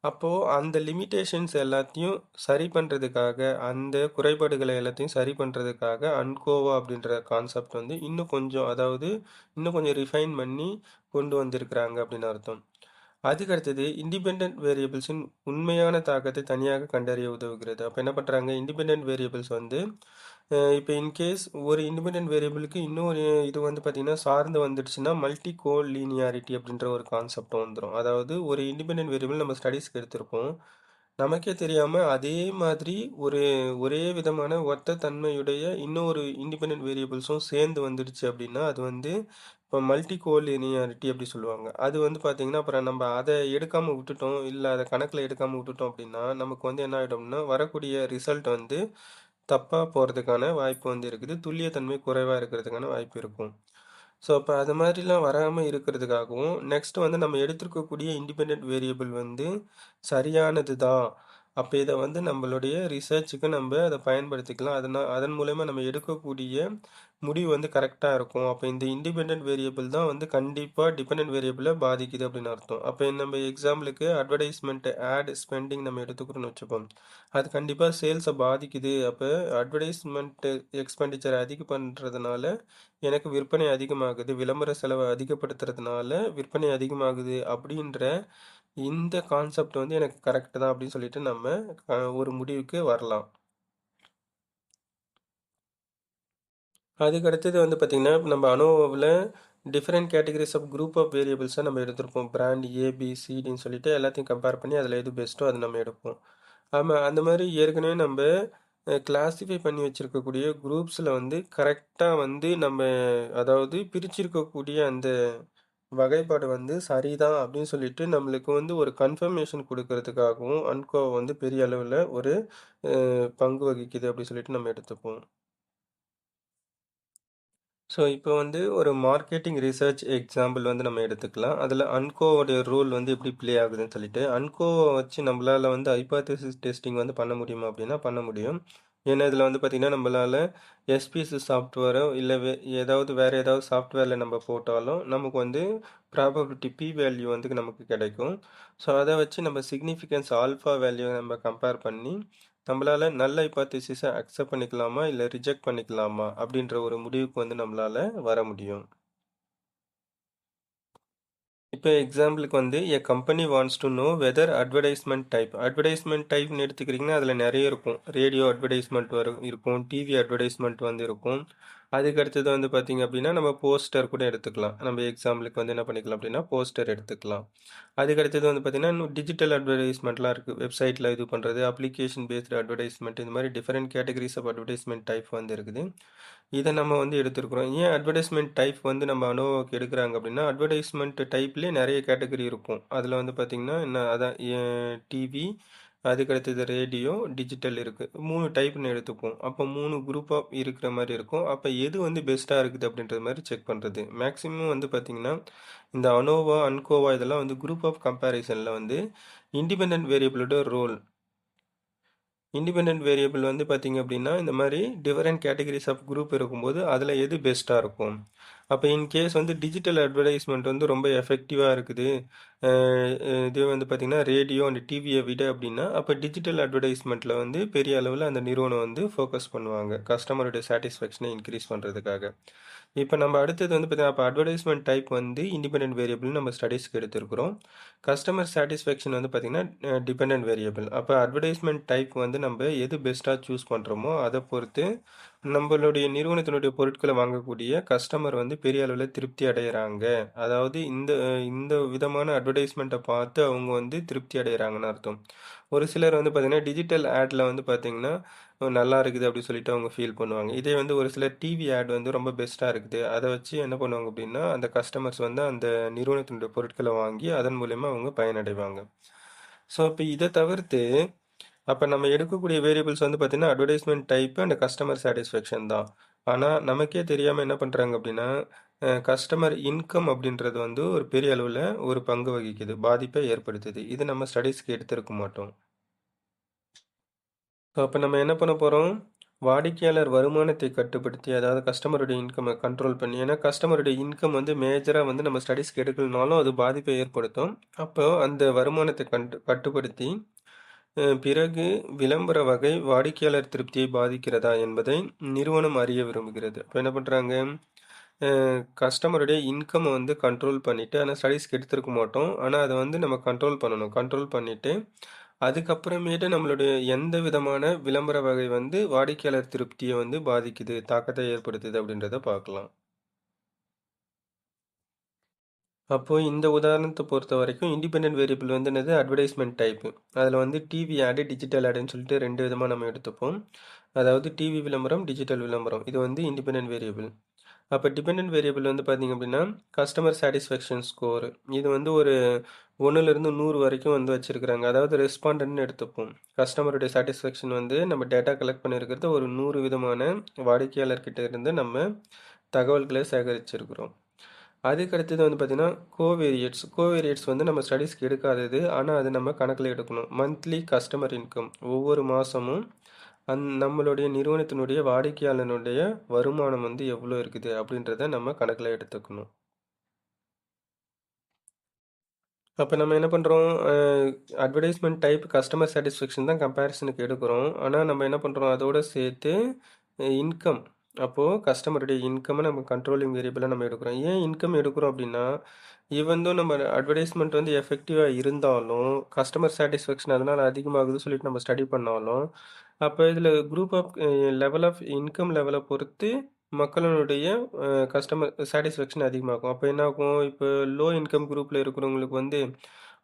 அப்போது அந்த லிமிட்டேஷன்ஸ் எல்லாத்தையும் சரி பண்ணுறதுக்காக, அந்த குறைபாடுகளை எல்லாத்தையும் சரி பண்ணுறதுக்காக அன்கோவா அப்படின்ற கான்செப்ட் வந்து இன்னும் கொஞ்சம், அதாவது இன்னும் கொஞ்சம் ரிஃபைன் பண்ணி கொண்டு வந்திருக்கிறாங்க அப்படின்னு அர்த்தம். அதுக்கு அடுத்தது இண்டிபெண்டன்ட் வேரியபிள்ஸின் உண்மையான தாக்கத்தை தனியாக கண்டறிய உதவுகிறது. அப்போ என்ன பண்ணுறாங்க, இண்டிபெண்டன்ட் வேரியபிள்ஸ் வந்து இப்போ இன்கேஸ் ஒரு இண்டிபெண்டன்ட் வேரியபிளுக்கு இன்னொரு இது வந்து பார்த்திங்கன்னா சார்ந்து வந்துடுச்சுன்னா மல்டி கோட் லீனியாரிட்டி அப்படின்ற ஒரு கான்செப்ட் வந்துடும். அதாவது ஒரு இண்டிபெண்டன்ட் வேரியபிள் நம்ம ஸ்டடீஸ்க்கு எடுத்திருப்போம், நமக்கே தெரியாமல் அதே மாதிரி ஒரு ஒரே விதமான ஒத்த தன்மையுடைய இன்னொரு இண்டிபெண்டன்ட் வேரியபிள்ஸும் சேர்ந்து வந்துடுச்சு அப்படின்னா அது வந்து இப்போ மல்டி கோட் லீனியாரிட்டி அப்படி சொல்லுவாங்க. அது வந்து பார்த்திங்கன்னா அப்புறம் நம்ம அதை எடுக்காமல் விட்டுட்டோம், இல்லை அதை கணக்கில் எடுக்காமல் விட்டுட்டோம் அப்படின்னா நமக்கு வந்து என்ன ஆகிடும்னா வரக்கூடிய ரிசல்ட் வந்து தப்பாக போகிறதுக்கான வாய்ப்பு வந்து இருக்குது. துல்லியத்தன்மை குறைவாக இருக்கிறதுக்கான வாய்ப்பு இருக்கும். ஸோ அப்போ அது மாதிரிலாம் வராமல் இருக்கிறதுக்காகவும் நெக்ஸ்ட் வந்து நம்ம எடுத்திருக்கக்கூடிய இண்டிபெண்ட் வேரியபிள் வந்து சரியானது தான். அப்போ இதை வந்து நம்மளுடைய ரிசர்ச்சுக்கு நம்ம அதை பயன்படுத்திக்கலாம். அதன் மூலயமா நம்ம எடுக்கக்கூடிய முடிவு வந்து கரெக்டாக இருக்கும். அப்போ இந்த இண்டிபெண்ட் வேரியபிள் தான் வந்து கண்டிப்பாக டிபெண்டன்ட் வேரியபிளை பாதிக்குது அப்படின்னு அர்த்தம். அப்போ நம்ம எக்ஸாம்பிளுக்கு அட்வர்டைஸ்மெண்ட் ஆட் ஸ்பெண்டிங் நம்ம எடுத்துக்கிறோன்னு வச்சுப்போம், அது கண்டிப்பாக சேல்ஸை பாதிக்குது. அப்போ அட்வர்டைஸ்மெண்ட் எக்ஸ்பெண்டிச்சர் அதிகம் பண்ணுறதுனால எனக்கு விற்பனை அதிகமாகுது, விளம்பர செலவை அதிகப்படுத்துறதுனால விற்பனை அதிகமாகுது அப்படின்ற இந்த கான்செப்ட் வந்து எனக்கு கரெக்ட் தான் அப்படின்னு சொல்லிட்டு நம்ம ஒரு முடிவுக்கு வரலாம். அதுக்கு அடுத்தது வந்து பார்த்திங்கன்னா நம்ம அனோவாவில் different categories of group of வேரியபிள்ஸை நம்ம எடுத்திருப்போம். பிராண்ட் ஏபிசிடின்னு சொல்லிட்டு எல்லாத்தையும் கம்பேர் பண்ணி அதில் எது பெஸ்ட்டோ அதை நம்ம எடுப்போம். ஆமாம், அந்த மாதிரி ஏற்கனவே நம்ம கிளாஸிஃபை பண்ணி வச்சுருக்கக்கூடிய குரூப்ஸில் வந்து கரெக்டாக வந்து நம்ம அதாவது பிரிச்சிருக்கக்கூடிய அந்த வகைப்பாடு வந்து சரிதான் அப்படின்னு சொல்லிட்டு நம்மளுக்கு வந்து ஒரு கன்ஃபர்மேஷன் கொடுக்கறதுக்காகவும் அன்கோ வந்து பெரிய அளவில் ஒரு பங்கு வகிக்குது அப்படின்னு சொல்லிட்டு நம்ம எடுத்துப்போம். ஸோ இப்போ வந்து ஒரு மார்க்கெட்டிங் ரிசர்ச் எக்ஸாம்பிள் வந்து நம்ம எடுத்துக்கலாம். அதில் அன்கோவோடைய ரோல் வந்து எப்படி ப்ளே ஆகுதுன்னு சொல்லிட்டு, அன்கோவை வச்சு நம்மளால் வந்து ஹைபாத்தசிஸ் டெஸ்டிங் வந்து பண்ண முடியுமா அப்படின்னா பண்ண முடியும். ஏன்னா இதில் வந்து பார்த்திங்கன்னா நம்மளால் எஸ்பிஎஸ் சாஃப்ட்வேரோ இல்லை ஏதாவது வேறு ஏதாவது சாஃப்ட்வேரில் நம்ம போட்டாலும் நமக்கு வந்து ப்ராபபிலிட்டி பி வேல்யூ வந்து நமக்கு கிடைக்கும். ஸோ அதை வச்சு நம்ம சிக்னிஃபிகன்ஸ் ஆல்ஃபா வேல்யூ நம்ம கம்பேர் பண்ணி நம்மளால நல்ல ஹைபாத்தசிஸை அக்செப்ட் பண்ணிக்கலாமா இல்லை ரிஜெக்ட் பண்ணிக்கலாமா அப்படின்ற ஒரு முடிவுக்கு வந்து நம்மளால வர முடியும். இப்போ எக்ஸாம்பிளுக்கு வந்து a company wants to know whether advertisement டைப்னு எடுத்துக்கிறீங்கன்னா அதில் நிறைய இருக்கும். ரேடியோ அட்வர்டைஸ்மெண்ட் இருக்கும், டிவி அட்வர்டைஸ்மெண்ட் வந்து இருக்கும். அதுக்கு அடுத்தது வந்து பார்த்திங்க அப்படின்னா நம்ம போஸ்டர் கூட எடுத்துக்கலாம். நம்ம எக்ஸாம்பிளுக்கு வந்து என்ன பண்ணிக்கலாம் அப்படின்னா போஸ்டர் எடுத்துக்கலாம். அதுக்கு அடுத்தது வந்து பார்த்திங்கன்னா இன்னும் டிஜிட்டல் அட்வர்டைஸ்மெண்ட்லாம் இருக்குது. வெப்சைட்டில் இது பண்ணுறது, அப்ளிகேஷன் பேஸ்டு அட்வர்டைஸ்மெண்ட், இந்த மாதிரி different categories of advertisement type வந்து இருக்குது. இதை நம்ம வந்து எடுத்துருக்குறோம். ஏன் அட்வர்டைஸ்மெண்ட் டைப் வந்து நம்ம அனோவாக்கு எடுக்கிறாங்க அப்படின்னா அட்வர்டைஸ்மெண்ட் டைப்லேயே நிறைய கேட்டகரி இருக்கும். அதில் வந்து பார்த்திங்கன்னா என்ன அதான் டிவி, அதுக்கு அடுத்தது ரேடியோ, டிஜிட்டல் இருக்குது. 3 டைப்னு எடுத்துப்போம். அப்போ 3 குரூப் ஆஃப் இருக்கிற மாதிரி இருக்கும். அப்போ எது வந்து பெஸ்ட்டாக இருக்குது அப்படின்றது மாதிரி செக் பண்ணுறது. மேக்ஸிமம் வந்து பார்த்திங்கன்னா இந்த அனோவா, அன்கோவா இதெல்லாம் வந்து குரூப் ஆஃப் கம்பேரிசனில் வந்து இண்டிபெண்டன்ட் வேரியபிளோட ரோல். இண்டிபெண்டன்ட் வேரியபிள் வந்து பார்த்திங்க அப்படின்னா இந்த மாதிரி டிஃபரெண்ட் கேட்டகரிஸ் ஆஃப் குரூப் இருக்கும்போது அதில் எது பெஸ்ட்டாக இருக்கும். அப்போ இன்கேஸ் வந்து டிஜிட்டல் அட்வர்டைஸ்மெண்ட் வந்து ரொம்ப எஃபெக்டிவாக இருக்குது, இதே வந்து பார்த்திங்கன்னா ரேடியோ அண்ட் டிவியை விட அப்படின்னா, அப்போ டிஜிட்டல் அட்வர்டைஸ்மெண்ட்டில் வந்து பெரிய அளவில் அந்த நிறுவனம் வந்து ஃபோக்கஸ் பண்ணுவாங்க கஸ்டமருடைய சாட்டிஸ்ஃபேக்ஷனை இன்க்ரீஸ் பண்ணுறதுக்காக. இப்போ நம்ம அடுத்தது வந்து பார்த்தீங்கன்னா அப்போ அட்வர்டைஸ்மெண்ட் டைப் வந்து இண்டிபெண்டன்ட் வேரியபிள் நம்ம ஸ்டடீஸ்க்கு எடுத்திருக்கிறோம். கஸ்டமர் சாட்டிஸ்ஃபேக்ஷன் வந்து பார்த்திங்கன்னா டிபெண்டன்ட் வேரியபிள். அப்போ அட்வர்டைஸ்மெண்ட் டைப் வந்து நம்ம எது பெஸ்ட்டாக சூஸ் பண்ணுறோமோ அதை பொறுத்து நம்மளுடைய நிறுவனத்தினுடைய பொருட்களை வாங்கக்கூடிய கஸ்டமர் வந்து பெரிய அளவில் திருப்தி அடைகிறாங்க. அதாவது இந்த இந்த விதமான அட்வர்டைஸ்மெண்ட்டை பார்த்து அவங்க வந்து திருப்தி அடைகிறாங்கன்னு அர்த்தம். ஒரு சிலர் வந்து பார்த்திங்கன்னா டிஜிட்டல் ஆடில் வந்து பார்த்திங்கன்னா நல்லா இருக்குது அப்படின்னு சொல்லிட்டு அவங்க ஃபீல் பண்ணுவாங்க. இதே வந்து ஒரு சிலர் டிவி ஆட் வந்து ரொம்ப பெஸ்ட்டாக இருக்குது, அதை வச்சு என்ன பண்ணுவாங்க அப்படின்னா அந்த கஸ்டமர்ஸ் வந்து அந்த நிறுவனத்தினுடைய பொருட்களை வாங்கி அதன் மூலயமா அவங்க பயனடைவாங்க. ஸோ இப்போ இதை தவிர்த்து அப்போ நம்ம எடுக்கக்கூடிய வேரியபிள்ஸ் வந்து பார்த்திங்கன்னா advertisement type and customer satisfaction தான். ஆனால் நமக்கே தெரியாமல் என்ன பண்ணுறாங்க அப்படின்னா கஸ்டமர் இன்கம் அப்படின்றது வந்து ஒரு பெரிய அளவில் ஒரு பங்கு வகிக்குது, பாதிப்பை ஏற்படுத்துது. இது நம்ம ஸ்டடீஸ்க்கு எடுத்திருக்க மாட்டோம். ஸோ அப்போ நம்ம என்ன பண்ண போகிறோம், வாடிக்கையாளர் வருமானத்தை கட்டுப்படுத்தி அதாவது கஸ்டமருடைய இன்கம்மை கண்ட்ரோல் பண்ணி, ஏன்னா கஸ்டமருடைய இன்கம் வந்து மேஜராக வந்து நம்ம ஸ்டடீஸ்க்கு எடுக்கலனாலும் அது பாதிப்பை ஏற்படுத்தும். அப்போ அந்த வருமானத்தை கட்டுப்படுத்தி பிறகு விளம்பர வகை வாடிக்கையாளர் திருப்தியை பாதிக்கிறதா என்பதை நிறுவனம் அறிய விரும்புகிறது. அப்போ என்ன பண்ணுறாங்க, கஸ்டமருடைய இன்கம் வந்து கண்ட்ரோல் பண்ணிவிட்டு, ஆனால் ஸ்டடீஸ்க்கு எடுத்துருக்க மாட்டோம், ஆனால் அதை வந்து நம்ம கண்ட்ரோல் பண்ணணும். கண்ட்ரோல் பண்ணிவிட்டு அதுக்கப்புறமேட்டு நம்மளுடைய எந்த விதமான விளம்பர வகை வந்து வாடிக்கையாளர் திருப்தியை வந்து பாதிக்குது, தாக்கத்தை ஏற்படுத்துது அப்படின்றத பார்க்கலாம். அப்போ இந்த உதாரணத்தை பொறுத்த வரைக்கும் இண்டிபெண்டன்ட் வேரியபிள் வந்து என்னது, அட்வர்டைஸ்மெண்ட் டைப்பு. அதில் வந்து டிவி ஆடு, டிஜிட்டல் ஆடுன்னு சொல்லிட்டு 2 விதமாக நம்ம எடுத்துப்போம். அதாவது டிவி விளம்பரம், டிஜிட்டல் விளம்பரம். இது வந்து இண்டிபெண்டன்ட் வேரியபிள். அப்போ டிபெண்டன்ட் வேரியபிள் வந்து பார்த்திங்க அப்படின்னா கஸ்டமர் சாட்டிஸ்ஃபேக்ஷன் ஸ்கோர். இது வந்து ஒரு 1லேருந்து 100 வரைக்கும் வந்து வச்சுருக்குறாங்க. அதாவது ரெஸ்பாண்டன்ட்னு எடுத்துப்போம். கஸ்டமருடைய சாட்டிஸ்ஃபேக்ஷன் வந்து நம்ம டேட்டா கலெக்ட் பண்ணியிருக்கிறது ஒரு 100 விதமான வாடிக்கையாளர்கிட்ட இருந்து நம்ம தகவல்களை சேகரிச்சிருக்கிறோம். அதுக்கு அடுத்தது வந்து பார்த்திங்கன்னா கோவேரியட்ஸ் வந்து நம்ம ஸ்டடீஸ்க்கு எடுக்காதது, ஆனால் அது நம்ம கணக்கில் எடுக்கணும். மந்த்லி கஸ்டமர் இன்கம், ஒவ்வொரு மாதமும் நம்மளுடைய நிறுவனத்தினுடைய வாடிக்கையாளனுடைய வருமானம் வந்து எவ்வளோ இருக்குது அப்படின்றத நம்ம கணக்கில் எடுத்துக்கணும். அப்போ நம்ம என்ன பண்ணுறோம், அட்வர்டைஸ்மெண்ட் டைப் கஸ்டமர் சாட்டிஸ்ஃபேக்ஷன் தான் கம்பேரிசனுக்கு எடுக்கிறோம். ஆனால் நம்ம என்ன பண்ணுறோம், அதோடு சேர்த்து இன்கம், அப்போது கஸ்டமருடைய இன்கம்மை நம்ம கண்ட்ரோலிங் வேரியபிளாக நம்ம எடுக்கிறோம். ஏன் இன்கம் எடுக்கிறோம் அப்படின்னா, ஈவன் நம்ம அட்வர்டைஸ்மெண்ட் வந்து எஃபெக்டிவாக இருந்தாலும் கஸ்டமர் சாட்டிஸ்ஃபேக்ஷன் அதனால் அதிகமாகுதுன்னு சொல்லிட்டு நம்ம ஸ்டடி பண்ணாலும், அப்போ இதில் group of level of income லெவலை பொறுத்து மக்களுடைய கஸ்டமர் சாட்டிஸ்ஃபேக்ஷன் அதிகமாகும். அப்போ என்ன ஆகும், இப்போ லோ இன்கம் குரூப்பில் இருக்கிறவங்களுக்கு வந்து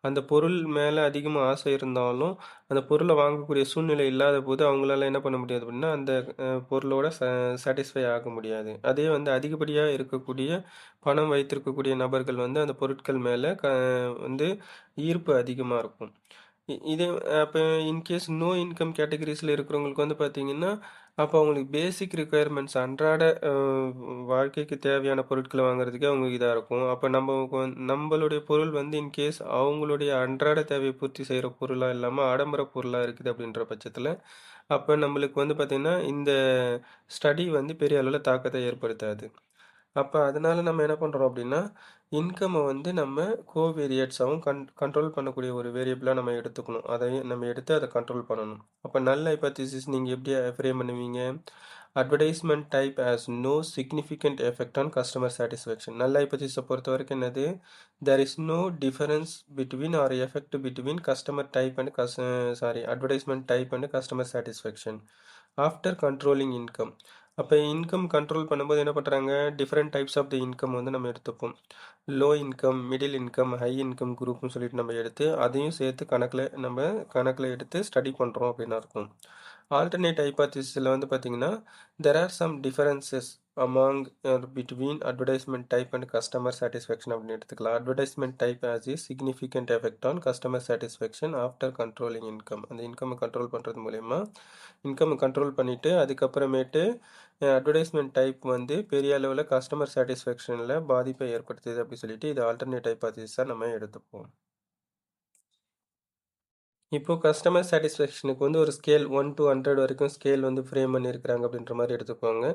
அந்த பொருள் மேலே அதிகமாக ஆசை இருந்தாலும் அந்த பொருளை வாங்கக்கூடிய சூழ்நிலை இல்லாத போது அவங்களால என்ன பண்ண முடியாது அப்படின்னா அந்த பொருளோட சாட்டிஸ்ஃபை ஆக முடியாது. அதே வந்து அதிகப்படியாக இருக்கக்கூடிய பணம் வைத்திருக்கக்கூடிய நபர்கள் வந்து அந்த பொருட்கள் மேலே வந்து ஈர்ப்பு அதிகமாக இருக்கும். இதே அப்போ இன்கேஸ் நோ இன்கம் கேட்டகரிஸில் இருக்கிறவங்களுக்கு வந்து பார்த்திங்கன்னா, அப்போ அவங்களுக்கு பேசிக் ரிக்குயர்மெண்ட்ஸ் அன்றாட வாழ்க்கைக்கு தேவையான பொருட்களை வாங்குறதுக்கே அவங்களுக்கு இதாக இருக்கும். அப்போ நம்மளுடைய பொருள் வந்து இன்கேஸ் அவங்களுடைய அன்றாட தேவையை பூர்த்தி செய்கிற பொருளாக இல்லாமல் ஆடம்பர பொருளாக இருக்குது அப்படின்ற பட்சத்தில், அப்போ நம்மளுக்கு வந்து பார்த்திங்கன்னா இந்த ஸ்டடி வந்து பெரிய அளவில் தாக்கத்தை ஏற்படுத்தாது. அப்போ அதனால நம்ம என்ன பண்ணுறோம் அப்படின்னா, இன்கம்மை வந்து நம்ம கோவேரியட்ஸாகவும் கண்ட்ரோல் பண்ணக்கூடிய ஒரு வேரியபிளாக நம்ம எடுத்துக்கணும். அதையும் நம்ம எடுத்து அதை கண்ட்ரோல் பண்ணணும். அப்போ நல் ஹைபோதீசிஸ் நீங்கள் எப்படி ஃப்ரேம் பண்ணுவீங்க, advertisement type has no significant effect on customer satisfaction. Null ஹைபோதீஸை பொறுத்த வரைக்கும் என்னது, there is no difference between or effect between customer type and advertisement type and customer satisfaction after controlling income. அப்போ income control பண்ணும்போது என்ன பண்ணுறாங்க, different types of the income வந்து நம்ம எடுத்துப்போம். Low income, middle income, high income குரூப்னு சொல்லிட்டு நம்ம எடுத்து அதையும் சேர்த்து கணக்கில் எடுத்து ஸ்டடி பண்ணுறோம் அப்படின்னு இருக்கும். ஆல்டர்னேட் ஹைபாத்திசிஸில் வந்து பார்த்திங்கன்னா there are some differences among or between advertisement type and customer satisfaction அப்படின்னு எடுத்துக்கலாம். advertisement type has a significant effect on customer satisfaction after controlling income. அந்த இன்கம் கண்ட்ரோல் பண்ணுறது மூலயமா இன்கம் கண்ட்ரோல் பண்ணிவிட்டு அதுக்கப்புறமேட்டு அட்வர்டைஸ்மெண்ட் டைப் வந்து பெரிய அளவில் கஸ்டமர் சாட்டிஸ்ஃபேக்ஷனில் பாதிப்பை ஏற்படுத்துது அப்படி சொல்லிட்டு இது ஆல்டர்னேட் ஹைபாதீசிஸாக நம்ம எடுத்துப்போம். இப்போ கஸ்டமர் சாட்டிஸ்ஃபேக்ஷனுக்கு வந்து ஒரு ஸ்கேல் 1 to 100 வரைக்கும் ஸ்கேல் வந்து ஃப்ரேம் பண்ணியிருக்கிறாங்க அப்படின்ற மாதிரி எடுத்துக்கோங்க.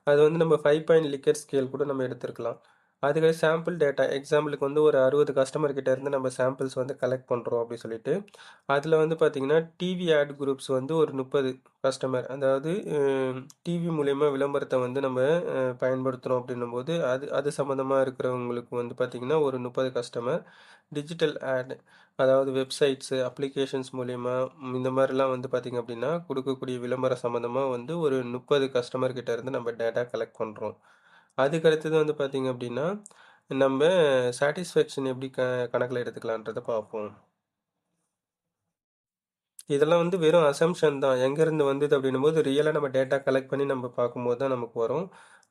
அது வந்து நம்ம 5 பாயிண்ட் லிக்கர் ஸ்கேல் கூட நம்ம எடுத்துருக்கலாம். அதுக்கு சாம்பிள் டேட்டா எக்ஸாம்பிளுக்கு வந்து ஒரு 60 கஸ்டமர் கிட்ட இருந்து நம்ம சாம்பிள்ஸ் வந்து கலெக்ட் பண்ணுறோம் அப்படி சொல்லிட்டு அதில் வந்து பார்த்திங்கன்னா டிவி ஆட் குரூப்ஸ் வந்து ஒரு 30 கஸ்டமர், அதாவது டிவி மூலயமா விளம்பரத்தை வந்து நம்ம பயன்படுத்துகிறோம் அப்படின்னும் போது அது சம்மந்தமாக இருக்கிறவங்களுக்கு வந்து பார்த்திங்கன்னா ஒரு 30 கஸ்டமர். டிஜிட்டல் ஆட், அதாவது வெப்சைட்ஸு அப்ளிகேஷன்ஸ் மூலயமா இந்த மாதிரிலாம் வந்து பார்த்திங்க அப்படின்னா கொடுக்கக்கூடிய விளம்பரம் சம்மந்தமாக வந்து ஒரு 30 கஸ்டமர் கிட்ட இருந்து நம்ம டேட்டா கலெக்ட் பண்ணுறோம். அதுக்கு அடுத்தது வந்து பார்த்திங்க அப்படின்னா நம்ம சாட்டிஸ்ஃபேக்ஷன் எப்படி கணக்கில் எடுத்துக்கலான்றதை பார்ப்போம். இதெல்லாம் வந்து வெறும் அசம்ஷன் தான். எங்கேருந்து வந்தது அப்படின்னும் போது ரியலாக நம்ம டேட்டா கலெக்ட் பண்ணி நம்ம பார்க்கும்போது தான் நமக்கு வரும்.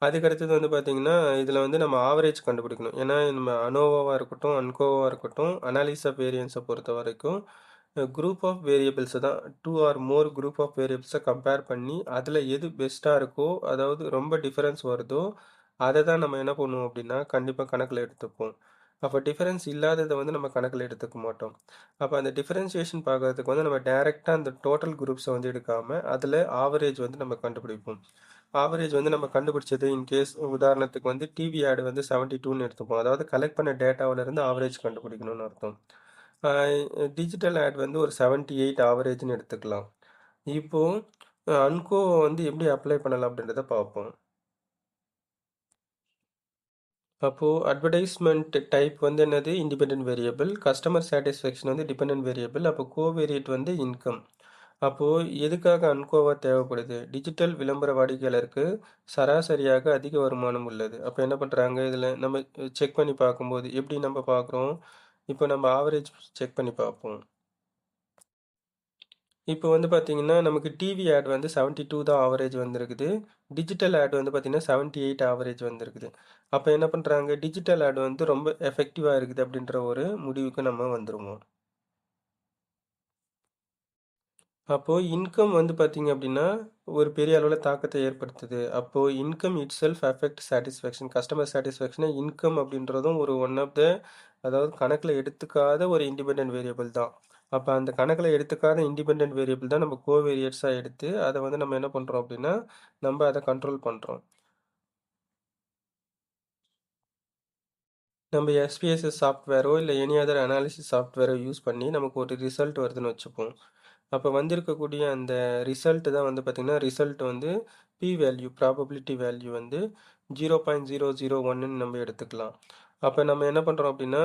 அதுக்கடுத்தது வந்து பார்த்திங்கன்னா இதில் வந்து நம்ம ஆவரேஜ் கண்டுபிடிக்கணும். ஏன்னா நம்ம அனோவாவாக இருக்கட்டும் அன்கோவாக இருக்கட்டும் அனாலிஸ் ஆஃப் வேரியன்ஸை பொறுத்த வரைக்கும் குரூப் ஆஃப் வேரியபிள்ஸை தான் 2 ஆர் மோர் குரூப் ஆஃப் வேரியபிள்ஸை கம்பேர் பண்ணி அதில் எது பெஸ்ட்டாக இருக்கோ, அதாவது ரொம்ப டிஃபரன்ஸ் வருதோ அதை தான் நம்ம என்ன பண்ணுவோம் அப்படின்னா கண்டிப்பாக கணக்கில் எடுத்துப்போம். அப்போ டிஃபரன்ஸ் இல்லாததை வந்து நம்ம கணக்கில் எடுத்துக்க மாட்டோம். அப்போ அந்த டிஃபரன்சியேஷன் பார்க்கறதுக்கு வந்து நம்ம டைரெக்டாக அந்த டோட்டல் குரூப்ஸை வந்து எடுக்காமல் அதில் ஆவரேஜ் வந்து நம்ம கண்டுபிடிப்போம். ஆவரேஜ் வந்து நம்ம கண்டுபிடிச்சது இன்கேஸ் உதாரணத்துக்கு வந்து டிவி ஆடு வந்து 72ன்னு எடுத்துப்போம். அதாவது கலெக்ட் பண்ண டேட்டாவிலேருந்து ஆவரேஜ் கண்டுபிடிக்கணும்னு அர்த்தம். டிஜிட்டல் ஆட் வந்து ஒரு 78 ஆவரேஜ்னு எடுத்துக்கலாம். இப்போது அன்கோ வந்து எப்படி அப்ளை பண்ணலாம் அப்படின்றத பார்ப்போம். அப்போது அட்வர்டைஸ்மெண்ட் டைப் வந்து என்னது இண்டிபெண்ட் வேரியபிள், கஸ்டமர் சாட்டிஸ்ஃபேக்ஷன் வந்து டிபெண்ட் வேரியபிள், அப்போ கோவேரியட் வந்து இன்கம். அப்போது எதுக்காக அன்கோவா தேவைப்படுது? டிஜிட்டல் விளம்பர வாடிக்கையாளருக்கு சராசரியாக அதிக வருமானம் உள்ளது. அப்போ என்ன பண்ணுறாங்க இதில் நம்ம செக் பண்ணி பார்க்கும்போது எப்படி நம்ம பார்க்குறோம்? இப்போ நம்ம ஆவரேஜ் செக் பண்ணி பார்ப்போம். இப்போ வந்து பார்த்தீங்கன்னா நமக்கு டிவி ஆட் வந்து 72 தான் ஆவரேஜ் வந்திருக்குது. டிஜிட்டல் ஆட் வந்து பார்த்தீங்கன்னா 78 ஆவரேஜ் வந்திருக்குது. அப்போ என்ன பண்ணுறாங்க, டிஜிட்டல் ஆட் வந்து ரொம்ப எஃபெக்டிவாக இருக்குது அப்படின்ற ஒரு முடிவுக்கு நம்ம வந்துருவோம். அப்போது இன்கம் வந்து பார்த்தீங்க அப்படின்னா ஒரு பெரிய அளவில் தாக்கத்தை ஏற்படுத்துது. அப்போது income itself affect satisfaction, customer சாட்டிஸ்ஃபேக்ஷனை இன்கம் அப்படின்றதும் ஒரு ஒன் ஆஃப் த, அதாவது கணக்கில் எடுத்துக்காத ஒரு இண்டிபெண்ட் வேரியபிள் தான். அப்போ அந்த கணக்கில் எடுத்துக்காத இண்டிபெண்ட் வேரியபிள் தான் நம்ம கோவேரியட்ஸாக எடுத்து அதை வந்து நம்ம என்ன பண்ணுறோம் அப்படின்னா நம்ம அதை கண்ட்ரோல் பண்ணுறோம். நம்ம எஸ்பிஎஸ்எஸ் சாஃப்ட்வேரோ இல்லை எனி அதர் அனாலிசிஸ் சாஃப்ட்வேரோ யூஸ் பண்ணி நமக்கு ஒரு ரிசல்ட் வருதுன்னு வச்சுப்போம். அப்போ வந்திருக்கக்கூடிய அந்த ரிசல்ட் தான் வந்து பார்த்திங்கன்னா ரிசல்ட் வந்து பி வேல்யூ, ப்ராபபிலிட்டி வேல்யூ வந்து 0.001ன்னு நம்ம எடுத்துக்கலாம். அப்போ நம்ம என்ன பண்ணுறோம் அப்படின்னா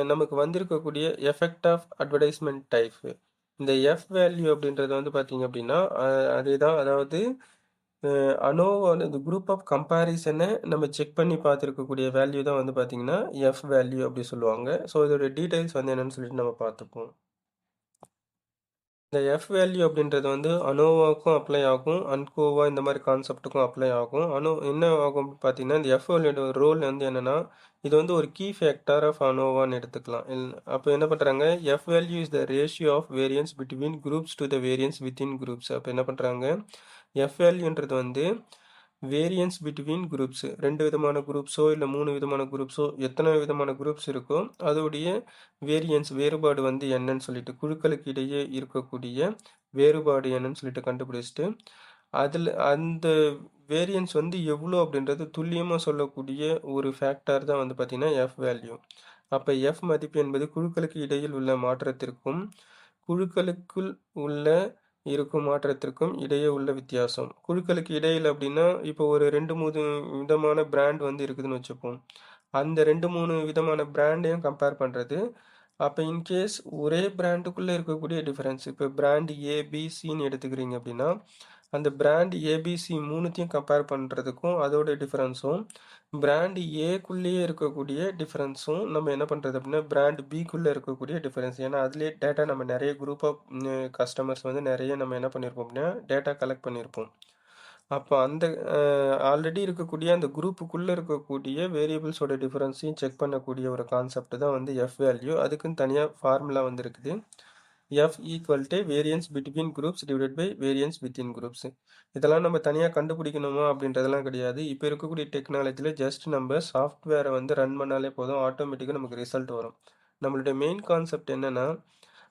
நமக்கு வந்திருக்கக்கூடிய எஃபெக்ட் ஆஃப் அட்வர்டைஸ்மெண்ட் டைப், இந்த எஃப் வேல்யூ அப்படின்றது வந்து பார்த்திங்க அப்படின்னா அதே தான், அதாவது அனோவா இந்த குரூப் ஆஃப் கம்பேரிசனை நம்ம செக் பண்ணி பார்த்துருக்கக்கூடிய வேல்யூ தான் வந்து பார்த்திங்கன்னா எஃப் வேல்யூ அப்படி சொல்லுவாங்க. ஸோ இதோட டீட்டெயில்ஸ் வந்து என்னென்னு சொல்லிட்டு நம்ம பார்த்துப்போம். இந்த எஃப் வேல்யூ அப்படின்றது வந்து அனோவாவுக்கும் அப்ளை ஆகும், அன்கோவா இந்த மாதிரி கான்செப்ட்டுக்கும் அப்ளை ஆகும். என்ன ஆகும் பார்த்தீங்கன்னா இந்த எஃப் வேல்யூட ரோல் வந்து என்னென்னா இது வந்து ஒரு கீ ஃபேக்டர் ஆஃப் அனோவான்னு எடுத்துக்கலாம். அப்போ என்ன பண்ணுறாங்க, F value is the ratio of variance between groups to the variance within groups. அப்போ என்ன பண்ணுறாங்க, எஃப் வேல்யூன்றது வந்து வேரியன்ஸ் பிட்வீன் குரூப்ஸ், 2 விதமான குரூப்ஸோ இல்லை 3 விதமான குரூப்ஸோ எத்தனை விதமான குரூப்ஸ் இருக்கோ அதோடைய வேரியன்ஸ் வேறுபாடு வந்து என்னன்னு சொல்லிட்டு குழுக்களுக்கு இடையே இருக்கக்கூடிய வேறுபாடு என்னன்னு சொல்லிட்டு கண்டுபிடிச்சிட்டு அதில் அந்த வேரியன்ஸ் வந்து எவ்வளோ அப்படின்றது துல்லியமாக சொல்லக்கூடிய ஒரு ஃபேக்டர் தான் வந்து பார்த்திங்கன்னா எஃப் வேல்யூ. அப்போ எஃப் மதிப்பு என்பது குழுக்களுக்கு இடையில் உள்ள மாற்றத்திற்கும் குழுக்களுக்குள் உள்ள இருக்கும் மாற்றத்திற்கும் இடையே உள்ள வித்தியாசம். குழுக்களுக்கு இடையில் அப்படின்னா இப்போ ஒரு 2-3 விதமான பிராண்ட் வந்து இருக்குதுன்னு வச்சுப்போம். அந்த 2-3 விதமான பிராண்டையும் கம்பேர் பண்ணுறது. அப்போ இன்கேஸ் ஒரே பிராண்டுக்குள்ளே இருக்கக்கூடிய டிஃப்ரென்ஸ், இப்போ பிராண்ட் ஏபிசின்னு எடுத்துக்கிறீங்க அப்படின்னா அந்த பிராண்ட் ஏபிசி மூணுத்தையும் கம்பேர் பண்ணுறதுக்கும் அதோட டிஃப்ரென்ஸும் பிராண்ட் ஏக்குள்ளேயே இருக்கக்கூடிய டிஃப்ரென்ஸும் நம்ம என்ன பண்ணுறது அப்படின்னா பிராண்ட் பிக்குள்ளே இருக்கக்கூடிய டிஃப்ரென்ஸ். ஏன்னா அதுலேயே டேட்டா நம்ம நிறைய குரூப் ஆஃப் கஸ்டமர்ஸ் வந்து நிறைய நம்ம என்ன பண்ணியிருப்போம் அப்படின்னா டேட்டா கலெக்ட் பண்ணியிருப்போம். அப்போ அந்த ஆல்ரெடி இருக்கக்கூடிய அந்த குரூப்புக்குள்ளே இருக்கக்கூடிய வேரியபிள்ஸோட டிஃபரன்ஸையும் செக் பண்ணக்கூடிய ஒரு கான்செப்ட் தான் வந்து எஃப் வேல்யூ. அதுக்குன்னு தனியாக ஃபார்முலா வந்து இருக்குது. F equal to variance between groups divided by variance within groups. இதெல்லாம் நம்ம தனியாக கண்டுபிடிக்கணுமா அப்படின்றதெல்லாம் கிடையாது. இப்போ இருக்கக்கூடிய டெக்னாலஜியில் ஜஸ்ட் நம்ம சாஃப்ட்வேரை வந்து ரன் பண்ணாலே போதும், ஆட்டோமேட்டிக்காக நமக்கு ரிசல்ட் வரும். நம்மளுடைய மெயின் கான்செப்ட் என்னென்னா,